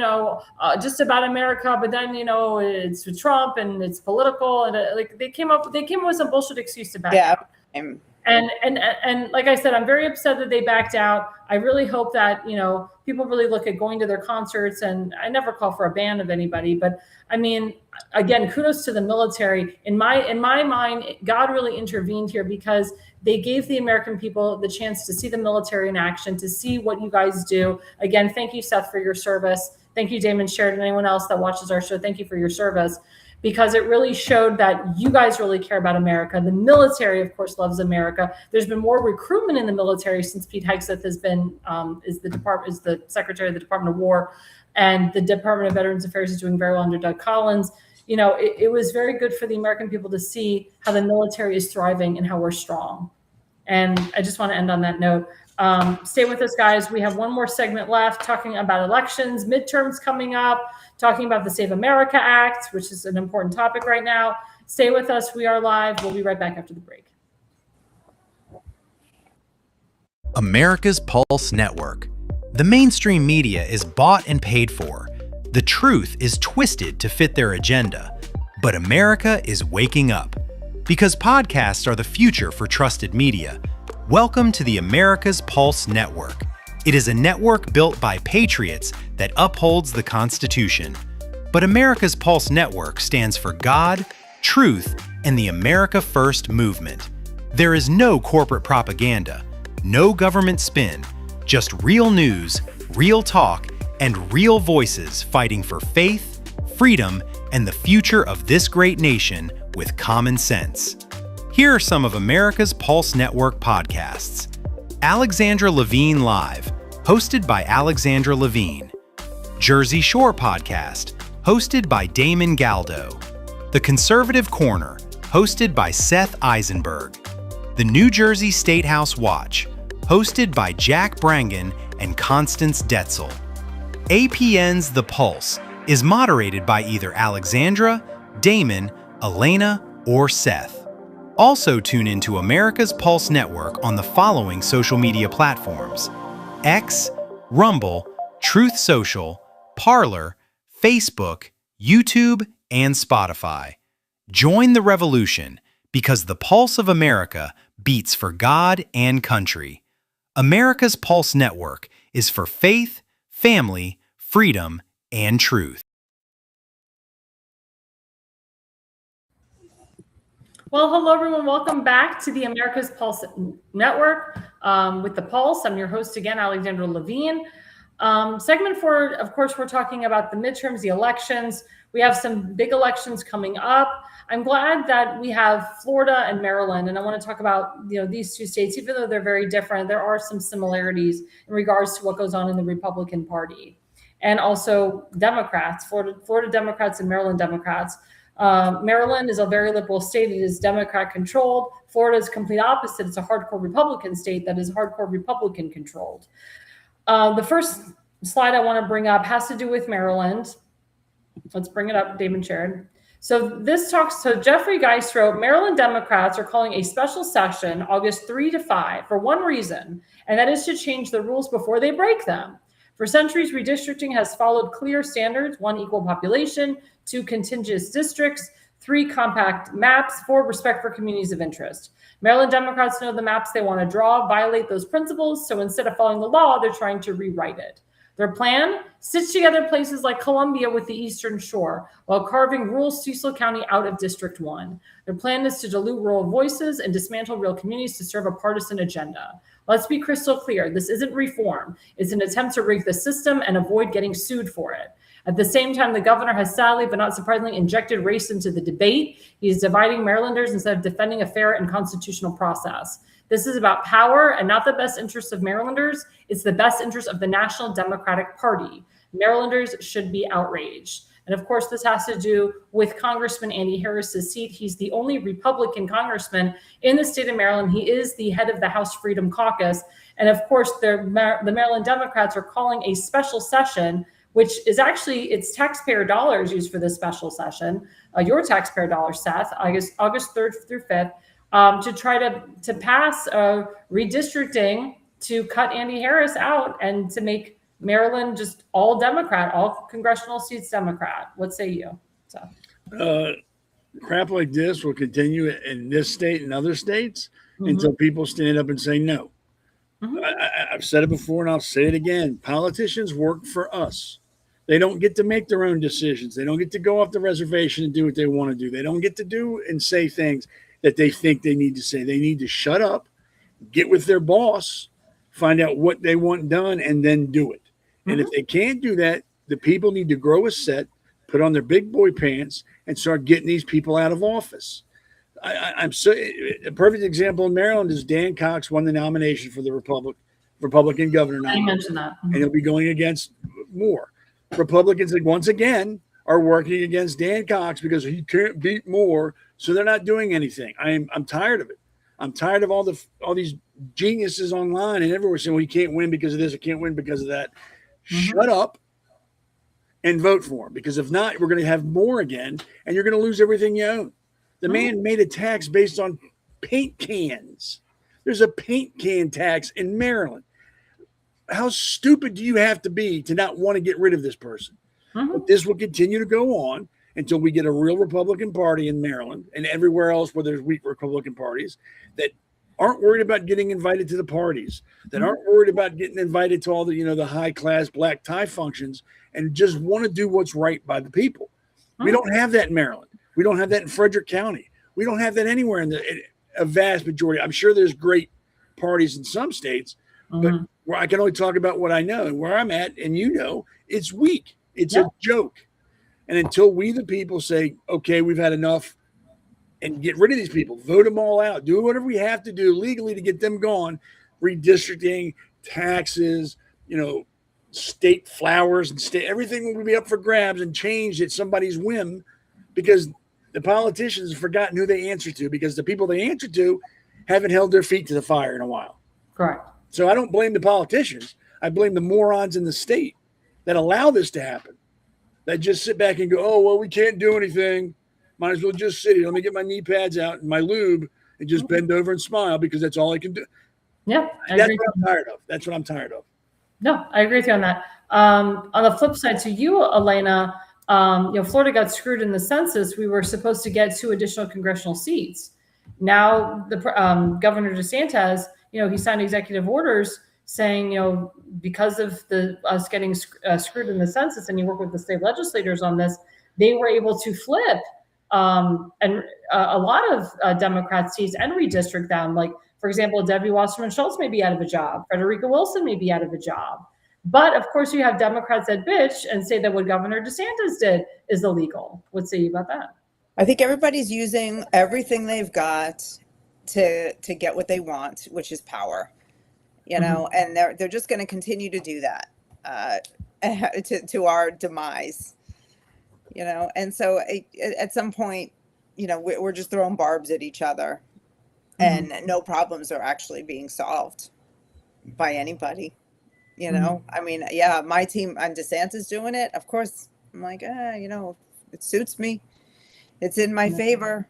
just about America, but then, it's with Trump and it's political, and like they came up with some bullshit excuse to back out. And like I said, I'm very upset that they backed out. I really hope that, people really look at going to their concerts, and I never call for a ban of anybody, but I mean, again, kudos to the military. In my mind, God really intervened here because they gave the American people the chance to see the military in action, to see what you guys do. Again, thank you, Seth, for your service. Thank you, Damon Sheridan, and anyone else that watches our show. Thank you for your service, because it really showed that you guys really care about America. The military, of course, loves America. There's been more recruitment in the military since Pete Hegseth has been is the Secretary of the Department of War, and the Department of Veterans Affairs is doing very well under Doug Collins. It was very good for the American people to see how the military is thriving and how we're strong. And I just want to end on that note. Stay with us, guys. We have one more segment left talking about elections, midterms coming up, talking about the Save America Act, which is an important topic right now. Stay with us. We are live. We'll be right back after the break. America's Pulse Network. The mainstream media is bought and paid for. The truth is twisted to fit their agenda. But America is waking up. Because podcasts are the future for trusted media. Welcome to the America's Pulse Network. It is a network built by patriots that upholds the Constitution. But America's Pulse Network stands for God, truth, and the America First movement. There is no corporate propaganda, no government spin, just real news, real talk, and real voices fighting for faith, freedom, and the future of this great nation with common sense. Here are some of America's Pulse Network podcasts. Alexandra Levine Live, hosted by Alexandra Levine. Jersey Shore Podcast, hosted by Damon Galdo. The Conservative Corner, hosted by Seth Eisenberg. The New Jersey State House Watch, hosted by Jack Brangan and Constance Detzel. APN's The Pulse is moderated by either Alexandra, Damon, Elana, or Seth. Also tune into America's Pulse Network on the following social media platforms: X, Rumble, Truth Social, Parler, Facebook, YouTube, and Spotify. Join the revolution, because the pulse of America beats for God and country. America's Pulse Network is for faith, family, freedom, and truth. Well, hello, everyone. Welcome back to the America's Pulse Network with The Pulse. I'm your host again, Alexandra Levine. Segment 4, of course, we're talking about the midterms, the elections. We have some big elections coming up. I'm glad that we have Florida and Maryland, and I want to talk about these two states. Even though they're very different, there are some similarities in regards to what goes on in the Republican Party, and also Democrats, Florida Democrats and Maryland Democrats. Maryland is a very liberal state. It is Democrat controlled. Florida is complete opposite. It's a hardcore Republican state that is hardcore Republican controlled. The first slide I want to bring up has to do with Maryland. Let's bring it up, Damon Sheridan. So Jeffrey Geist wrote, Maryland Democrats are calling a special session August 3 to 5 for one reason, and that is to change the rules before they break them. For centuries, redistricting has followed clear standards: 1, equal population; 2, contiguous districts; 3, compact maps; 4, respect for communities of interest. Maryland Democrats know the maps they want to draw violate those principles, so instead of following the law, they're trying to rewrite it. Their plan? Stitch together places like Columbia with the Eastern Shore, while carving rural Cecil County out of District 1. Their plan is to dilute rural voices and dismantle real communities to serve a partisan agenda. Let's be crystal clear. This isn't reform. It's an attempt to rig the system and avoid getting sued for it. At the same time, the governor has sadly, but not surprisingly, injected race into the debate. He's dividing Marylanders instead of defending a fair and constitutional process. This is about power and not the best interests of Marylanders. It's the best interest of the National Democratic Party. Marylanders should be outraged. And of course, this has to do with Congressman Andy Harris's seat. He's the only Republican congressman in the state of Maryland. He is the head of the House Freedom Caucus. And of course, the Maryland Democrats are calling a special session, which is actually, it's taxpayer dollars used for this special session, your taxpayer dollars, Seth, August 3rd through 5th, to try to pass redistricting to cut Andy Harris out and to make Maryland just all Democrat, all congressional seats Democrat. What say you? So, crap like this will continue in this state and other states until people stand up and say no. I've said it before and I'll say it again. Politicians work for us. They don't get to make their own decisions. They don't get to go off the reservation and do what they want to do. They don't get to do and say things that they think they need to say. They need to shut up, get with their boss, find out what they want done, and then do it. And if they can't do that, the people need to grow a set, put on their big boy pants, and start getting these people out of office. A perfect example in Maryland is Dan Cox won the nomination for the Republican governor nomination. I mentioned that. And he'll be going against Moore. Republicans, once again, are working against Dan Cox because he can't beat Moore, so they're not doing anything. I'm tired of it. I'm tired of all these geniuses online and everywhere saying, well, he can't win because of this, or can't win because of that. Shut up and vote for him, because if not, we're going to have Moore again, and you're going to lose everything you own. The man made a tax based on paint cans. There's a paint can tax in Maryland. How stupid do you have to be to not want to get rid of this person? But this will continue to go on until we get a real Republican Party in Maryland and everywhere else where there's weak Republican parties that aren't worried about getting invited to the parties, that aren't worried about getting invited to all the, the high class black tie functions, and just want to do what's right by the people. We don't have that in Maryland. We don't have that in Frederick County. We don't have that anywhere in a vast majority. I'm sure there's great parties in some states, but where I can only talk about what I know, and where I'm at, and it's weak. It's a joke. And until we, the people, say, okay, we've had enough, and get rid of these people, vote them all out, do whatever we have to do legally to get them gone, redistricting, taxes, state flowers, and state, everything will be up for grabs and changed at somebody's whim, because the politicians have forgotten who they answer to, because the people they answer to haven't held their feet to the fire in a while. Correct. So I don't blame the politicians. I blame the morons in the state that allow this to happen, that just sit back and go, oh, well, we can't do anything. Might as well just sit here. Let me get my knee pads out and my lube and just bend over and smile, because that's all I can do. Yeah. That's what I'm tired of. That's what I'm tired of. No, I agree with you on that. On the flip side, to you, Elana, Florida got screwed in the census. We were supposed to get 2 additional congressional seats. Now, the Governor DeSantis, he signed executive orders saying, because of us getting screwed in the census, and you work with the state legislators on this, they were able to flip and a lot of Democrat seats and redistrict them. Like, for example, Debbie Wasserman Schultz may be out of a job. Frederica Wilson may be out of a job. But of course, you have Democrats that bitch and say that what Governor DeSantis did is illegal. What say you about that? I think everybody's using everything they've got to get what they want, which is power. And they're just going to continue to do that to our demise. And so at some point, we're just throwing barbs at each other, and no problems are actually being solved by anybody. I mean, my team on DeSantis doing it. Of course, I'm like, it suits me. It's in my favor.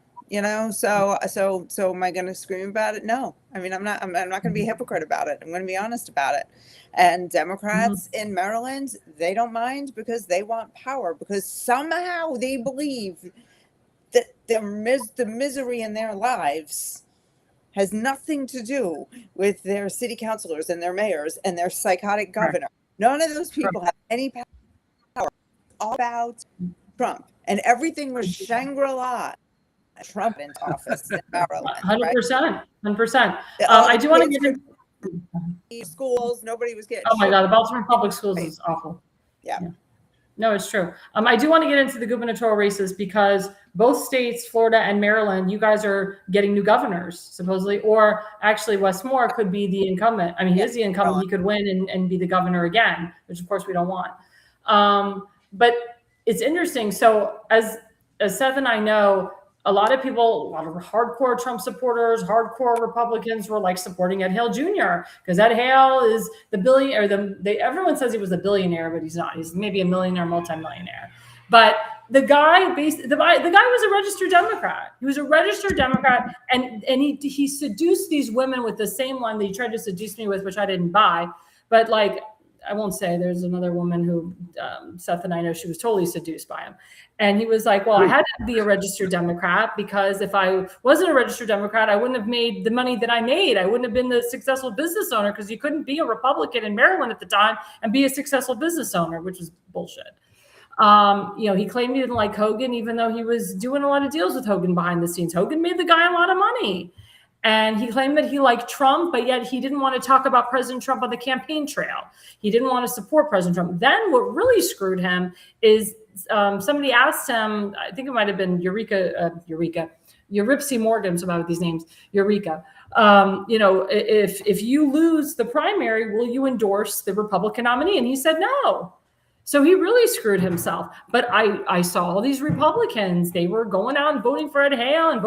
So am I going to scream about it? No. I mean, I'm not going to be a hypocrite about it. I'm going to be honest about it. And Democrats in Maryland, they don't mind, because they want power, because somehow they believe that the misery in their lives has nothing to do with their city councilors and their mayors and their psychotic governor. None of those people have any power. It's all about Trump, and everything was Shangri-La. Trump in office in Maryland. 100%. 100%. I do want to get into schools. Nobody was getting. Oh my God, the Baltimore Public Schools is awful. Yeah. No, it's true. I do want to get into the gubernatorial races, because both states, Florida and Maryland, you guys are getting new governors, supposedly, or actually Wes Moore could be the incumbent. I mean, he is the incumbent. He could win and be the governor again, which of course we don't want. But it's interesting. So as Seth and I know, a lot of hardcore Trump supporters, hardcore Republicans were like supporting Ed Hale Jr. because Ed Hale is the billionaire. Everyone says he was a billionaire, but he's not. He's maybe a millionaire, multimillionaire. But the guy was a registered Democrat. He was a registered Democrat, and he seduced these women with the same line that he tried to seduce me with, which I didn't buy. But like, I won't say, there's another woman who Seth and I know, she was totally seduced by him. And he was like, well, I had to be a registered Democrat because if I wasn't a registered Democrat, I wouldn't have made the money that I made. I wouldn't have been the successful business owner because you couldn't be a Republican in Maryland at the time and be a successful business owner, which was bullshit. He claimed he didn't like Hogan, even though he was doing a lot of deals with Hogan behind the scenes. Hogan made the guy a lot of money. And he claimed that he liked Trump, but yet he didn't want to talk about President Trump on the campaign trail. He didn't want to support President Trump. Then what really screwed him is somebody asked him, I think it might have been Euripsy Morgan, some of these names, Eureka. If you lose the primary, will you endorse the Republican nominee? And he said no. So he really screwed himself. But I saw all these Republicans, they were going out and voting for Ed Hale and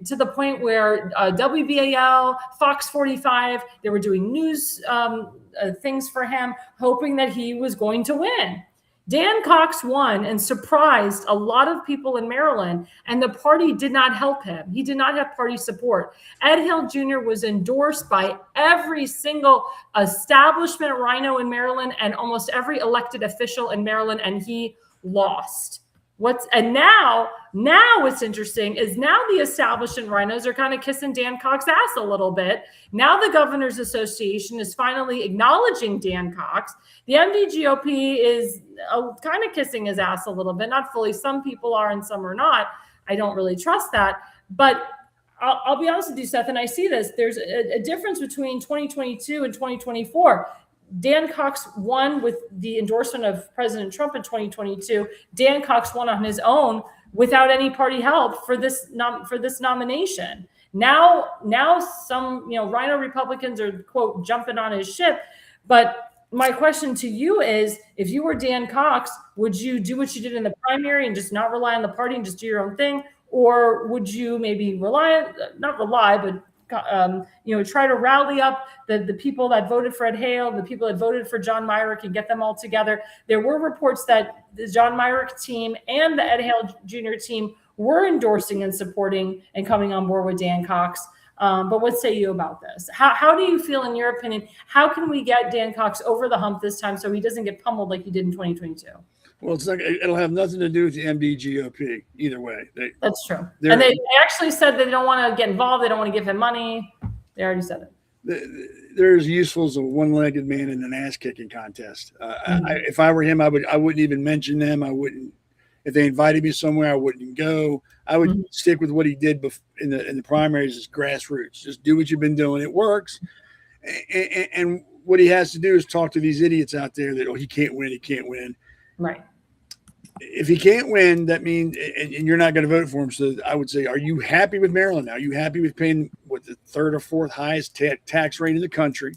to the point where WBAL, Fox 45, they were doing news things for him, hoping that he was going to win. Dan Cox won and surprised a lot of people in Maryland, and the party did not help him. He did not have party support. Ed Hale Jr. was endorsed by every single establishment rhino in Maryland and almost every elected official in Maryland, and he lost. Now what's interesting is now the establishment rhinos are kind of kissing Dan Cox's ass a little bit. Now the Governors Association is finally acknowledging Dan Cox. The MDGOP is kind of kissing his ass a little bit, not fully. Some people are and some are not. I don't really trust that. But I'll be honest with you, Seth, and I see this. There's a difference between 2022 and 2024. Dan Cox won with the endorsement of President Trump in 2022. Dan Cox won on his own without any party help for this nomination. Now some rhino Republicans are, quote, jumping on his ship. But my question to you is, if you were Dan Cox, would you do what you did in the primary and just not rely on the party and just do your own thing? Or would you maybe try to rally up the people that voted for Ed Hale, the people that voted for John Myrick, and get them all together? There were reports that the John Myrick team and the Ed Hale Jr. team were endorsing and supporting and coming on board with Dan Cox. But what say you about this? How do you feel, in your opinion? How can we get Dan Cox over the hump this time so he doesn't get pummeled like he did in 2022? Well, it'll have nothing to do with the MDGOP either way. That's true. And they actually said they don't want to get involved. They don't want to give him money. They already said it. They're as useful as a one-legged man in an ass-kicking contest. If I were him, I wouldn't even mention them. I wouldn't. If they invited me somewhere, I wouldn't go. I would stick with what he did in the primaries as grassroots. Just do what you've been doing. It works. And what he has to do is talk to these idiots out there that, he can't win. He can't win. Right. If he can't win, that means, and you're not going to vote for him. So I would say, are you happy with Maryland now? Are you happy with paying the third or fourth highest tax rate in the country?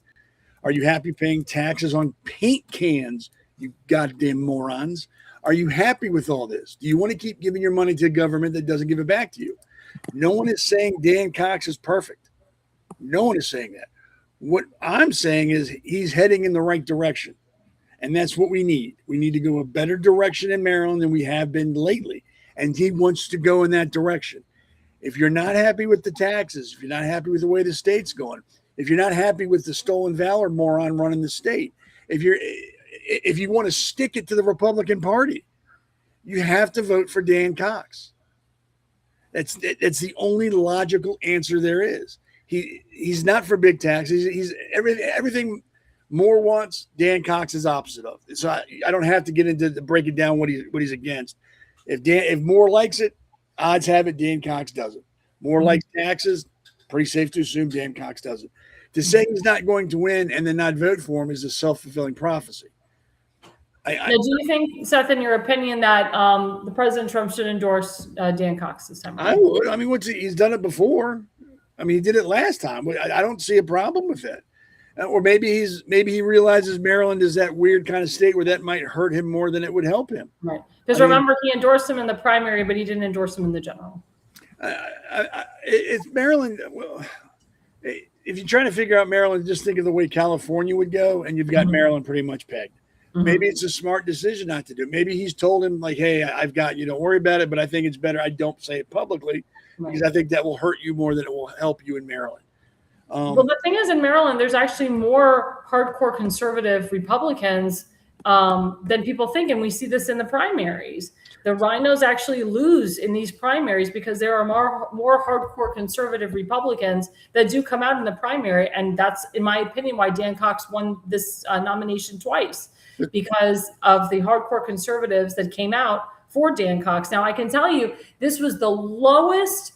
Are you happy paying taxes on paint cans, you goddamn morons? Are you happy with all this? Do you want to keep giving your money to a government that doesn't give it back to you? No one is saying Dan Cox is perfect. No one is saying that. What I'm saying is he's heading in the right direction. And that's what we need. We need to go a better direction in Maryland than we have been lately. And he wants to go in that direction. If you're not happy with the taxes, if you're not happy with the way the state's going, if you're not happy with the stolen valor moron running the state, if you want to stick it to the Republican Party, you have to vote for Dan Cox. That's the only logical answer there is. He's not for big taxes. He's everything Moore wants, Dan Cox is opposite of. So I don't have to get into breaking down what he's against. If Moore likes it, odds have it Dan Cox doesn't. Moore likes taxes, pretty safe to assume Dan Cox doesn't. To say he's not going to win and then not vote for him is a self-fulfilling prophecy. Do you think, Seth, in your opinion, that the President Trump should endorse Dan Cox this time? I would. I mean, he's done it before. I mean, he did it last time. I don't see a problem with that. Or maybe he realizes Maryland is that weird kind of state where that might hurt him more than it would help him. Right. Because remember, he endorsed him in the primary, but he didn't endorse him in the general. It's Maryland. Well, if you're trying to figure out Maryland, just think of the way California would go, and you've got Maryland pretty much pegged. Maybe it's a smart decision not to do it. Maybe he's told him, like, hey, I've got you, don't worry about it, but I think it's better I don't say it publicly because I think that will hurt you more than it will help you in Maryland. Well, the thing is, in Maryland, there's actually more hardcore conservative Republicans than people think, and we see this in the primaries. The rhinos actually lose in these primaries because there are more hardcore conservative Republicans that do come out in the primary, and that's, in my opinion, why Dan Cox won this nomination twice, because of the hardcore conservatives that came out for Dan Cox. Now, I can tell you, this was the lowest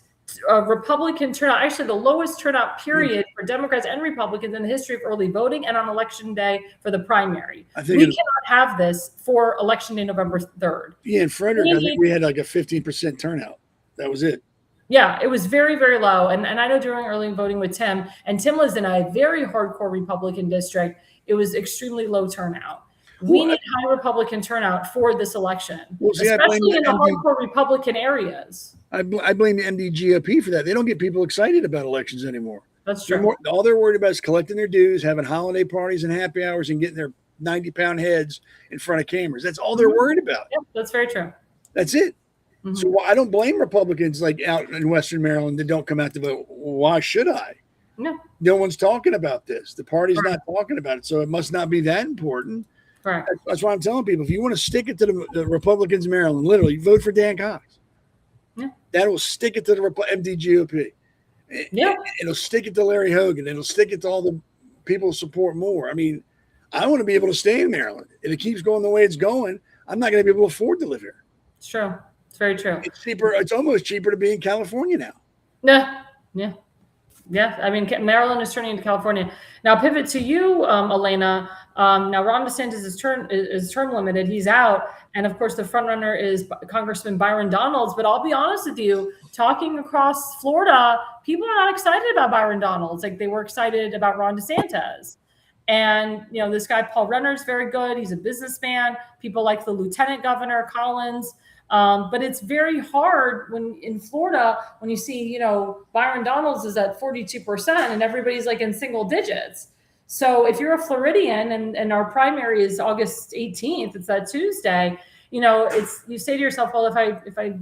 Republican turnout, actually the lowest turnout period for Democrats and Republicans in the history of early voting and on election day for the primary. We cannot have this for election day, November 3rd. Yeah, in Frederick, I think we had like a 15% turnout. That was it. Yeah, it was very, very low. And I know during early voting with Tim, and Tim was in a very hardcore Republican district, it was extremely low turnout. We need high Republican turnout for this election, especially in the hardcore Republican areas. I blame the MD-GOP for that. They don't get people excited about elections anymore. That's true. All they're worried about is collecting their dues, having holiday parties and happy hours, and getting their 90-pound heads in front of cameras. That's all they're worried about. Yeah, that's very true. That's it. So I don't blame Republicans like out in Western Maryland that don't come out to vote. Why should I? No one's talking about this. The party's not talking about it, so it must not be that important. Right. That's why I'm telling people, if you want to stick it to the Republicans in Maryland, literally vote for Dan Cox. Yeah. That will stick it to the MD-GOP. Yeah. It'll stick it to Larry Hogan. It'll stick it to all the people who support more. I mean, I want to be able to stay in Maryland. If it keeps going the way it's going, I'm not going to be able to afford to live here. It's true. It's very true. It's cheaper. It's almost cheaper to be in California now. Yeah. I mean, Maryland is turning into California. Now, pivot to you, Elana. Now, Ron DeSantis is term limited. He's out. And, of course, the front runner is Congressman Byron Donalds. But I'll be honest with you, talking across Florida, people are not excited about Byron Donalds like they were excited about Ron DeSantis. And, this guy, Paul Renner, is very good. He's a businessman. People like the lieutenant governor, Collins. But it's very hard in Florida when you see, Byron Donalds is at 42% and everybody's like in single digits. So if you're a Floridian and our primary is August 18th, it's that Tuesday, you say to yourself, well, if I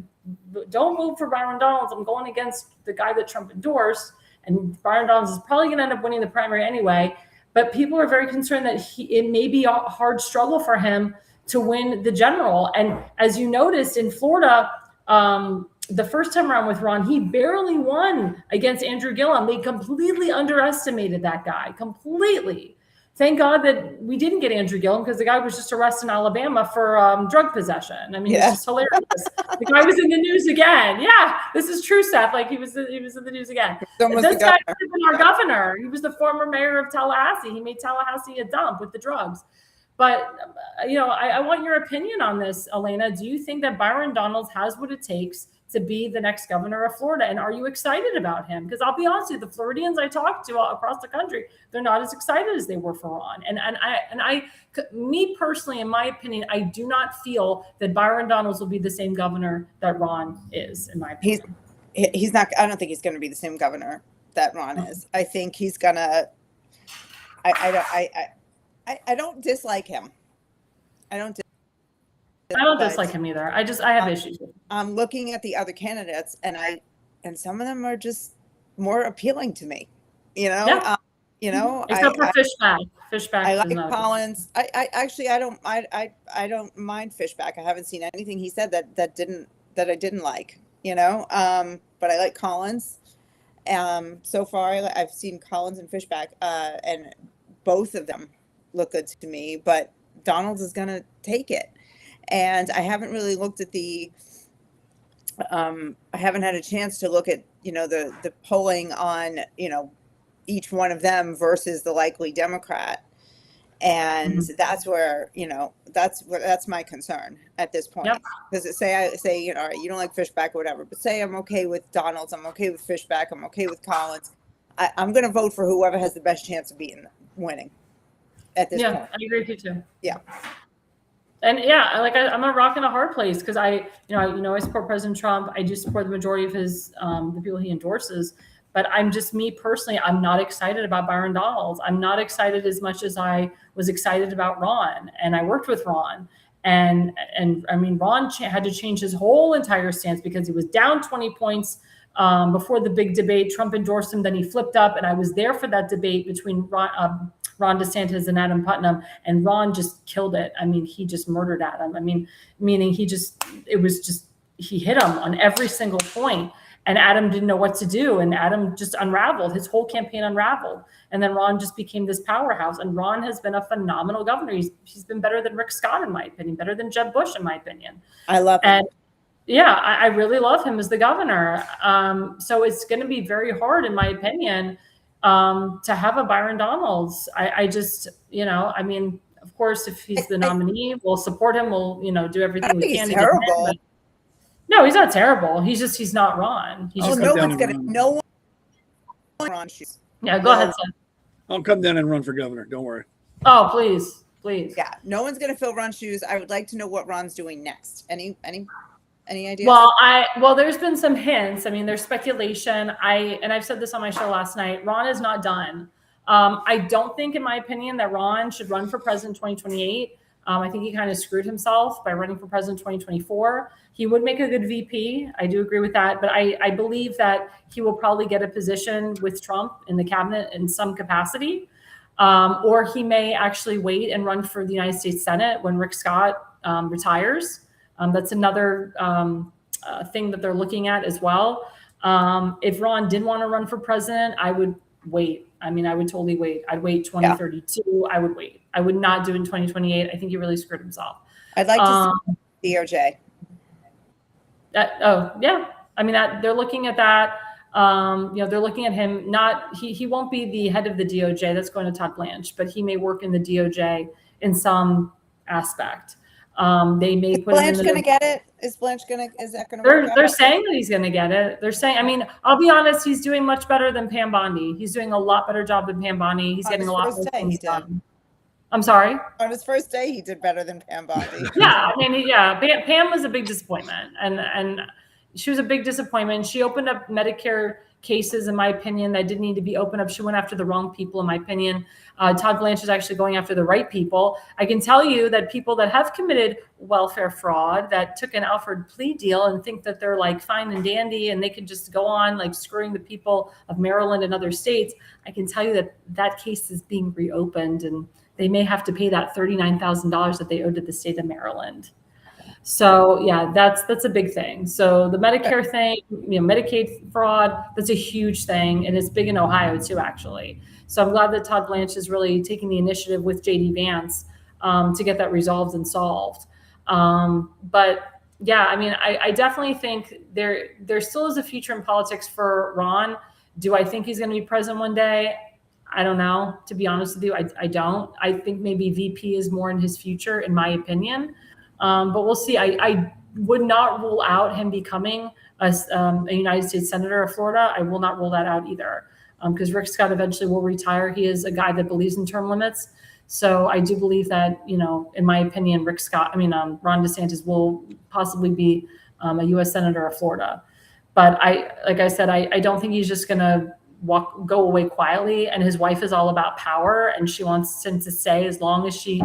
don't vote for Byron Donalds, I'm going against the guy that Trump endorsed, and Byron Donalds is probably going to end up winning the primary anyway. But people are very concerned that it may be a hard struggle for him to win the general. And as you noticed in Florida, the first time around with Ron, he barely won against Andrew Gillum. They completely underestimated that guy, completely. Thank God that we didn't get Andrew Gillum because the guy was just arrested in Alabama for drug possession. I mean, it's just hilarious. The guy was in the news again. Yeah, this is true, Seth. Like he was in the news again. This guy could have been our governor. He was the former mayor of Tallahassee. He made Tallahassee a dump with the drugs. But, I want your opinion on this, Elana. Do you think that Byron Donalds has what it takes to be the next governor of Florida? And are you excited about him? Because I'll be honest with you, the Floridians I talked to across the country, they're not as excited as they were for Ron. Me personally, in my opinion, I do not feel that Byron Donalds will be the same governor that Ron is, in my opinion. He's not. I don't think he's going to be the same governor that Ron is. I think he's going to. I don't dislike him. I don't dislike him either. I have issues with him. I'm looking at the other candidates, and some of them are just more appealing to me. Except for Fishback. I like Collins. I don't mind Fishback. I haven't seen anything he said that I didn't like. But I like Collins. So far I've seen Collins and Fishback, and both of them look good to me, but Donalds is going to take it. And I haven't really looked at I haven't had a chance to look at, the polling on, each one of them versus the likely Democrat. And that's where, that's my concern at this point. Because say, all right, you don't like Fishback or whatever, but say I'm okay with Donalds, I'm okay with Fishback, I'm okay with Collins. I'm going to vote for whoever has the best chance of beating winning at this Yeah, point. I agree with you too. Yeah. And yeah, I'm a rock in a hard place because I support President Trump. I do support the majority of his the people he endorses, but I'm just me personally. I'm not excited about Byron Donalds. I'm not excited as much as I was excited about Ron, and I worked with Ron. And I mean, Ron had to change his whole entire stance because he was down 20 points before the big debate. Trump endorsed him, then he flipped up, and I was there for that debate between Ron DeSantis and Adam Putnam, and Ron just killed it. I mean, he just murdered Adam. I mean, meaning he hit him on every single point, and Adam didn't know what to do, and Adam just unraveled. His whole campaign unraveled, and then Ron just became this powerhouse. And Ron has been a phenomenal governor. He's been better than Rick Scott, in my opinion, better than Jeb Bush, in my opinion. I love him. And yeah, I really love him as the governor. So it's going to be very hard, in my opinion, to have a Byron Donalds. I just, I mean, of course, if he's the nominee, we'll support him. We'll, do everything we can. He's terrible. No, he's not terrible. He's not Ron. He's just no one Ron shoes. Yeah, go ahead, Seth. I'll come down and run for governor. Don't worry. Oh, please. Yeah, no one's going to fill Ron's shoes. I would like to know what Ron's doing next. Any ideas? Well, there's been some hints. I mean, there's speculation. I've said this on my show last night. Ron is not done. I don't think, in my opinion, that Ron should run for president in 2028. I think he kind of screwed himself by running for president in 2024. He would make a good VP. I do agree with that. But I believe that he will probably get a position with Trump in the cabinet in some capacity. Or he may actually wait and run for the United States Senate when Rick Scott retires. That's another thing that they're looking at as well. If Ron didn't want to run for president, I would wait. I mean, I would totally wait. I'd wait 2032. Yeah. I would wait. I would not do it in 2028. I think he really screwed himself. I'd like to see DOJ. Yeah. I mean, they're looking at that. They're looking at him. He won't be the head of the DOJ. That's going to Todd Blanche, but he may work in the DOJ in some aspect. They may put Blanche going to get it? Is that going to work? They're saying that he's going to get it. They're saying, I mean, I'll be honest, he's doing much better than Pam Bondi. He's doing a lot better job than Pam Bondi. He's getting a lot more things done. I'm sorry? On his first day, he did better than Pam Bondi. Yeah, I mean, Pam was a big disappointment. And she was a big disappointment. She opened up Medicare cases, in my opinion, that didn't need to be opened up. She went after the wrong people, in my opinion. Todd Blanche is actually going after the right people. I can tell you that people that have committed welfare fraud, that took an Alford plea deal and think that they're like fine and dandy and they can just go on like screwing the people of Maryland and other states, I can tell you that case is being reopened and they may have to pay that $39,000 that they owed to the state of Maryland. So yeah, that's a big thing. So the Medicare thing, Medicaid fraud, that's a huge thing. And it's big in Ohio too, actually. So I'm glad that Todd Blanche is really taking the initiative with JD Vance to get that resolved and solved. But yeah, I mean, I definitely think there still is a future in politics for Ron. Do I think he's going to be president one day? I don't know. To be honest with you, I don't. I think maybe VP is more in his future, in my opinion. But we'll see. I would not rule out him becoming a United States Senator of Florida. I will not rule that out either, because Rick Scott eventually will retire. He is a guy that believes in term limits. So I do believe that, in my opinion, Ron DeSantis will possibly be a U.S. Senator of Florida. But like I said, I don't think he's just going to go away quietly, and his wife is all about power, and she wants him to stay as long as he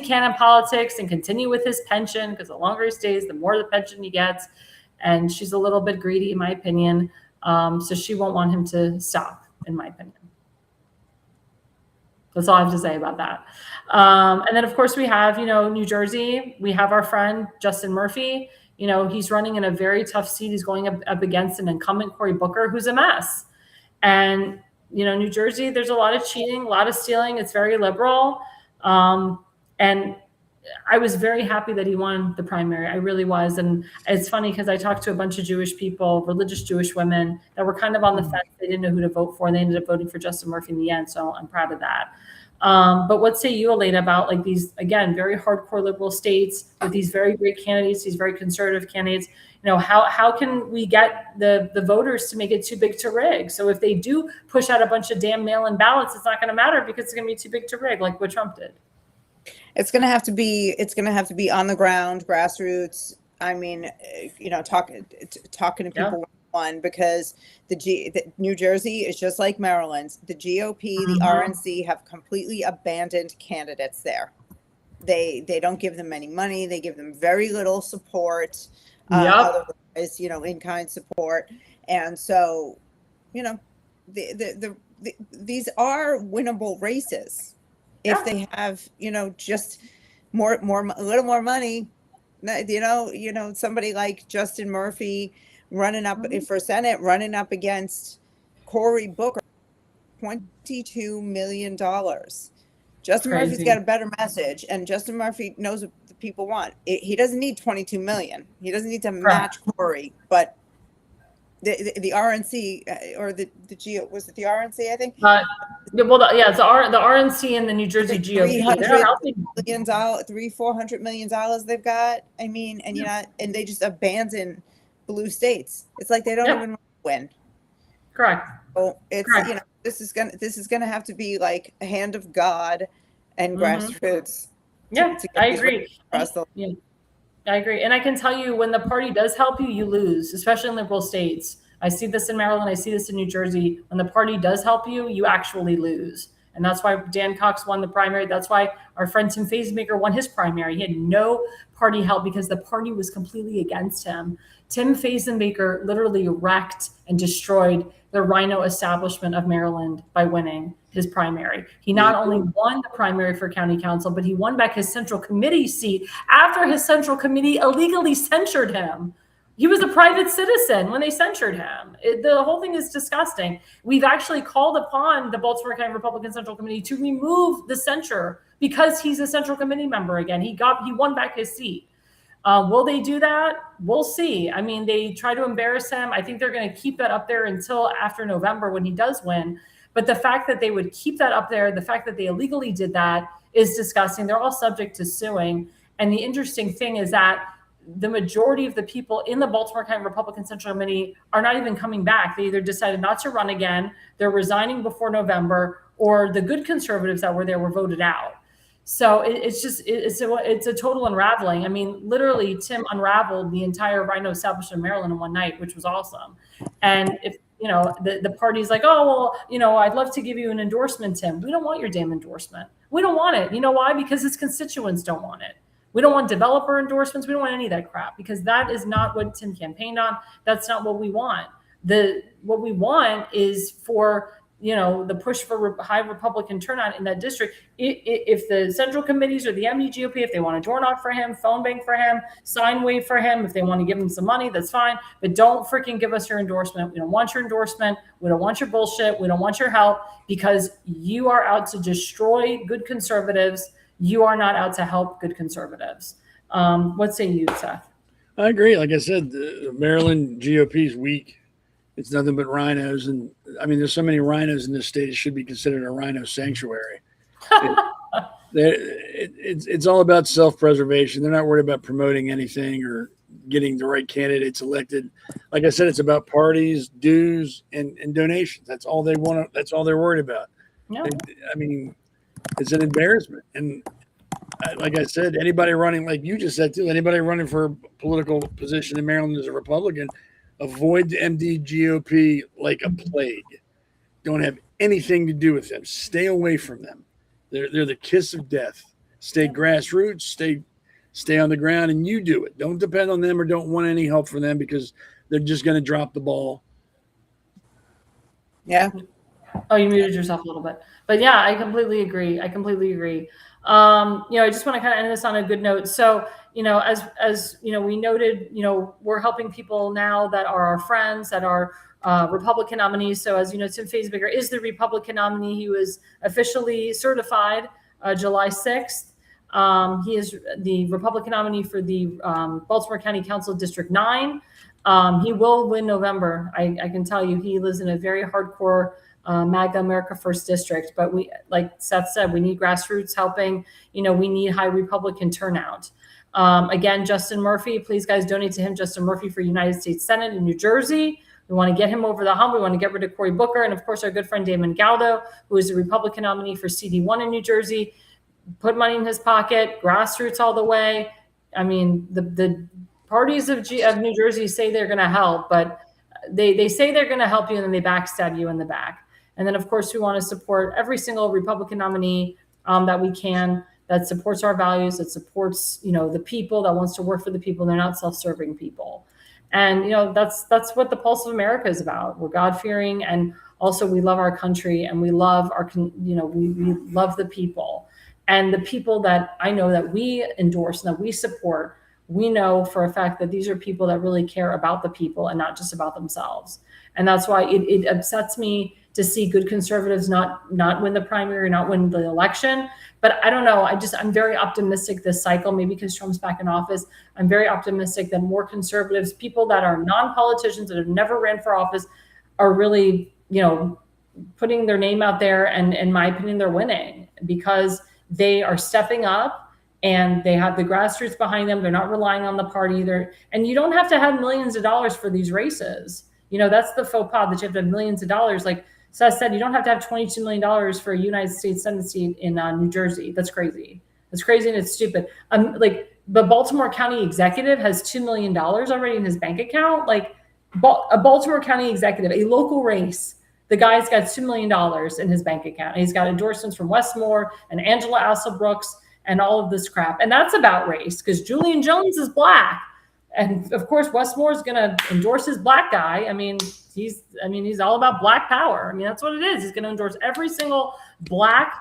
can in politics and continue with his pension, because the longer he stays, the more the pension he gets. And she's a little bit greedy, in my opinion. So she won't want him to stop, in my opinion. That's all I have to say about that. And then, of course, we have, New Jersey. We have our friend Justin Murphy. He's running in a very tough seat. He's going up against an incumbent, Cory Booker, who's a mess. And, New Jersey, there's a lot of cheating, a lot of stealing. It's very liberal. And I was very happy that he won the primary. I really was. And it's funny because I talked to a bunch of Jewish people, religious Jewish women that were kind of on the fence. They didn't know who to vote for. And they ended up voting for Justin Murphy in the end. So I'm proud of that. But what say you, Elana, about like these, again, very hardcore liberal states with these very great candidates, these very conservative candidates? How can we get the voters to make it too big to rig? So if they do push out a bunch of damn mail-in ballots, it's not going to matter because it's going to be too big to rig, like what Trump did. It's going to have to be on the ground, grassroots. I mean, talking to people one, because the New Jersey is just like Maryland. The GOP, the RNC have completely abandoned candidates there. They don't give them any money. They give them very little support. Otherwise, in-kind support. And so, these are winnable races if they have, just a little more money. Somebody like Justin Murphy running up for Senate, running up against Cory Booker, $22 million. Justin Murphy's got a better message, and Justin Murphy knows what the people want. He doesn't need 22 million. He doesn't need to match Cory, but the RNC or the GO, was it the RNC? I think. It's the RNC and the New Jersey GOP. $400 million they've got. I mean, and they just abandon blue states. It's like they don't even win. Correct. So it's this is gonna have to be like a hand of God and grassroots. I agree. I agree. And I can tell you, when the party does help you, you lose, especially in liberal states. I see this in Maryland. I see this in New Jersey. When the party does help you, you actually lose. And that's why Dan Cox won the primary. That's why our friend Tim Fazenmaker won his primary. He had no party help because the party was completely against him. Tim Fazenmaker literally wrecked and destroyed the rhino establishment of Maryland by winning his primary. He not only won the primary for county council, but he won back his central committee seat after his central committee illegally censured him. He was a private citizen when they censured him. The whole thing is disgusting. We've actually called upon the Baltimore County Republican Central Committee to remove the censure because he's a central committee member again. He won back his seat. Will they do that? We'll see. I mean, they try to embarrass him. I think they're going to keep that up there until after November when he does win. But the fact that they would keep that up there, the fact that they illegally did that is disgusting. They're all subject to suing. And the interesting thing is that the majority of the people in the Baltimore County Republican Central Committee are not even coming back. They either decided not to run again, they're resigning before November, or the good conservatives that were there were voted out. So it's a total unraveling. I mean, literally, Tim unraveled the entire rhino establishment in Maryland in one night, which was awesome. And if the party's like, oh, well, I'd love to give you an endorsement, Tim. We don't want your damn endorsement. We don't want it. You know why? Because his constituents don't want it. We don't want developer endorsements. We don't want any of that crap, because that is not what Tim campaigned on. That's not what we want. What we want is for the push for high Republican turnout in that district. If the central committees or the MD-GOP, if they want to door knock for him, phone bank for him, sign wave for him, if they want to give him some money, that's fine. But don't freaking give us your endorsement. We don't want your endorsement. We don't want your bullshit. We don't want your help, because you are out to destroy good conservatives. You are not out to help good conservatives. What say you, Seth? I agree. Like I said, the Maryland GOP is weak. It's nothing but rhinos. And I mean, there's so many rhinos in this state, it should be considered a rhino sanctuary. It's all about self-preservation. They're not worried about promoting anything or getting the right candidates elected. Like I said, it's about parties, dues, and donations. That's all they want. That's all they're worried about. No. I mean, it's an embarrassment. And like I said, anybody running, like you just said too, anybody running for a political position in Maryland as a Republican, avoid the MD GOP like a plague. Don't have anything to do with them. Stay away from them. They're the kiss of death. Stay grassroots, stay on the ground, and you do it. Don't depend on them or don't want any help from them, because they're just going to drop the ball. Yeah. Oh, you muted yourself a little bit. But yeah, I completely agree. I just want to kind of end this on a good note. So, as we noted, we're helping people now that are our friends, that are Republican nominees. So as you know, Tim Fazenmaker is the Republican nominee. He was officially certified July 6th. He is the Republican nominee for the Baltimore County Council District 9. He will win November. I can tell you, he lives in a very hardcore MAGA America First District. But we, like Seth said, we need grassroots helping. We need high Republican turnout. Again, Justin Murphy, please guys donate to him. Justin Murphy for United States Senate in New Jersey. We want to get him over the hump. We want to get rid of Cory Booker. And of course, our good friend Damon Galdo, who is a Republican nominee for CD1 in New Jersey. Put money in his pocket, grassroots all the way. I mean, the parties of New Jersey say they're going to help, but they say they're going to help you and then they backstab you in the back. And then, of course, we want to support every single Republican nominee that we can, that supports our values, that supports, the people, that wants to work for the people. They're not self-serving people. And, that's what the Pulse of America is about. We're God-fearing, and also we love our country, and we love we love the people. And the people that I know that we endorse and that we support, we know for a fact that these are people that really care about the people and not just about themselves. And that's why it upsets me to see good conservatives not win the primary, not win the election. But I don't know. I'm very optimistic this cycle, maybe because Trump's back in office. I'm very optimistic that more conservatives, people that are non-politicians, that have never ran for office, are really, putting their name out there. And in my opinion, they're winning because they are stepping up and they have the grassroots behind them. They're not relying on the party either. And you don't have to have millions of dollars for these races. That's the faux pas, that you have to have millions of dollars. Like Seth said, you don't have to have $22 million for a United States Senate seat in New Jersey. That's crazy. That's crazy and it's stupid. The Baltimore County executive has $2 million already in his bank account. Like a Baltimore County executive, a local race, the guy's got $2 million in his bank account. And he's got endorsements from Westmore and Angela Asselbrooks and all of this crap. And that's about race because Julian Jones is black. And of course, Westmore is going to endorse his black guy. He's all about black power. That's what it is. He's going to endorse every single black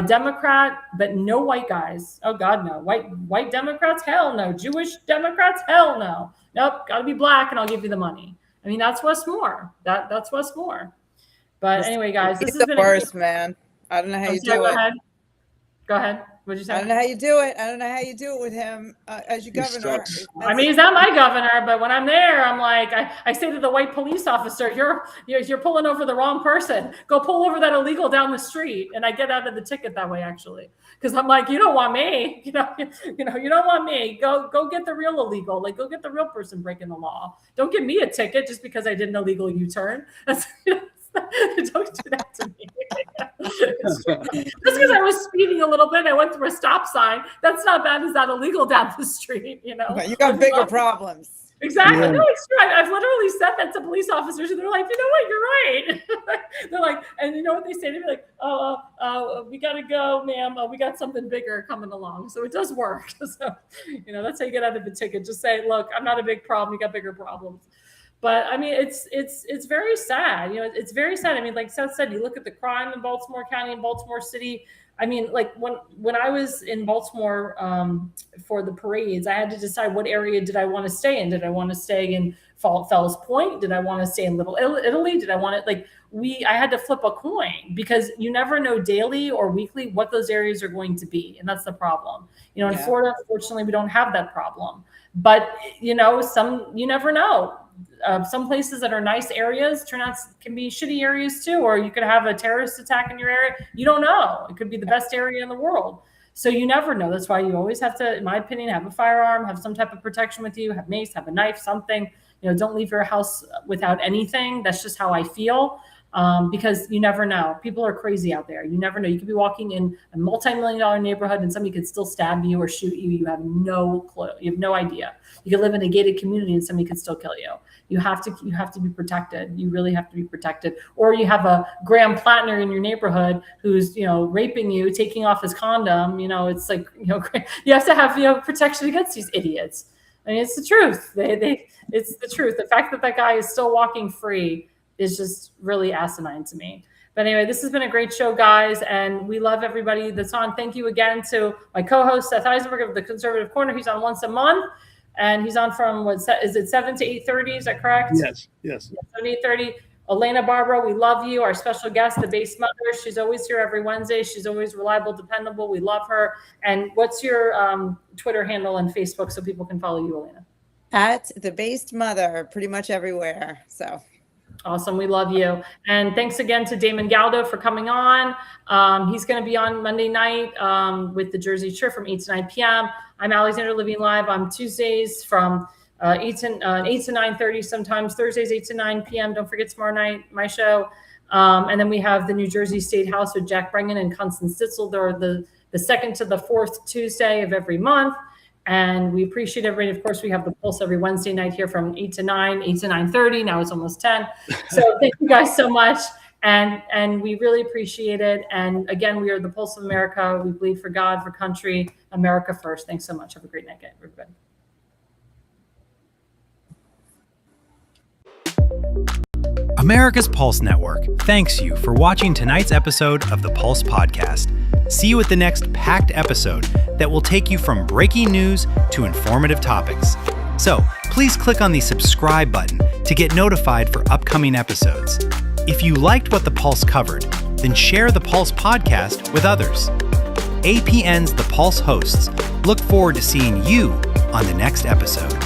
Democrat, but no white guys. Oh God, no. White Democrats? Hell no. Jewish Democrats? Hell no. Nope. Got to be black and I'll give you the money. That's Westmore. That's Westmore. But anyway, guys, this is has the been worst, man. I don't know how you do it. Go ahead. What'd you say? I don't know how you do it. I don't know how you do it with him as your governor. He's not my governor, but when I'm there, I'm like, I say to the white police officer, you're pulling over the wrong person. Go pull over that illegal down the street. And I get out of the ticket that way, actually. Because I'm like, you don't want me. You don't want me. Go get the real illegal. Like, go get the real person breaking the law. Don't give me a ticket just because I did an illegal U-turn. Don't do that to me. Just because I was speeding a little bit, I went through a stop sign. That's not bad as that illegal down the street, You got bigger problems. Exactly. Yeah. No, it's true. I've literally said that to police officers, and they're like, you know what, you're right. They're like, and you know what they say to me? Like, we got to go, ma'am. We got something bigger coming along. So it does work. So, that's how you get out of the ticket. Just say, look, I'm not a big problem. You got bigger problems. But it's very sad. It's very sad. Like Seth said, you look at the crime in Baltimore County and Baltimore City. Like when I was in Baltimore for the parades, I had to decide what area did I want to stay in. Did I want to stay in Fells Point? Did I want to stay in Little Italy? Did I want it I had to flip a coin because you never know daily or weekly what those areas are going to be, and that's the problem. In Florida, fortunately, we don't have that problem. But you never know. Some places that are nice areas can be shitty areas too, or you could have a terrorist attack in your area. You don't know. It could be the best area in the world. So you never know. That's why you always have to, in my opinion, have a firearm, have some type of protection with you, have mace, have a knife, something. Don't leave your house without anything. That's just how I feel. Because you never know. People are crazy out there. You never know. You could be walking in a multi-million-dollar neighborhood and somebody could still stab you or shoot you. You have no clue. You have no idea. You could live in a gated community and somebody could still kill you. You have to be protected. You really have to be protected. Or you have a Graham Plattner in your neighborhood who's, raping you, taking off his condom. It's like, you have to have, protection against these idiots. It's the truth. It's the truth. The fact that guy is still walking free is just really asinine to me. But anyway, this has been a great show, guys, and we love everybody that's on. Thank you again to my co-host, Seth Eisenberg of the Conservative Corner. He's on once a month, and he's on from, is it 7 to 8:30? Is that correct? Yes. 7 to 8:30. Elana Barbera, we love you. Our special guest, the base mother. She's always here every Wednesday. She's always reliable, dependable. We love her. And what's your Twitter handle and Facebook so people can follow you, Elana? At the based mother, pretty much everywhere. So. Awesome. We love you. And thanks again to Damon Galdo for coming on. He's going to be on Monday night with the Jersey Shore from 8 to 9 p.m. I'm Alexandra Levine live on Tuesdays from 8 to 9:30, sometimes Thursdays 8 to 9 p.m. Don't forget tomorrow night, my show. And then we have the New Jersey State House with Jack Brengan and Constance Stitzel. They're the second to the fourth Tuesday of every month. And we appreciate everybody. Of course, we have the Pulse every Wednesday night here from 8 to 9, 8 to 9:30. Now it's almost 10. So thank you guys so much. And we really appreciate it. And again, we are the Pulse of America. We bleed for God, for country, America first. Thanks so much. Have a great night, everybody. America's Pulse Network thanks you for watching tonight's episode of the Pulse Podcast. See you at the next packed episode that will take you from breaking news to informative topics. So please click on the subscribe button to get notified for upcoming episodes. If you liked what the Pulse covered, then share the Pulse Podcast with others. APN's The Pulse hosts look forward to seeing you on the next episode.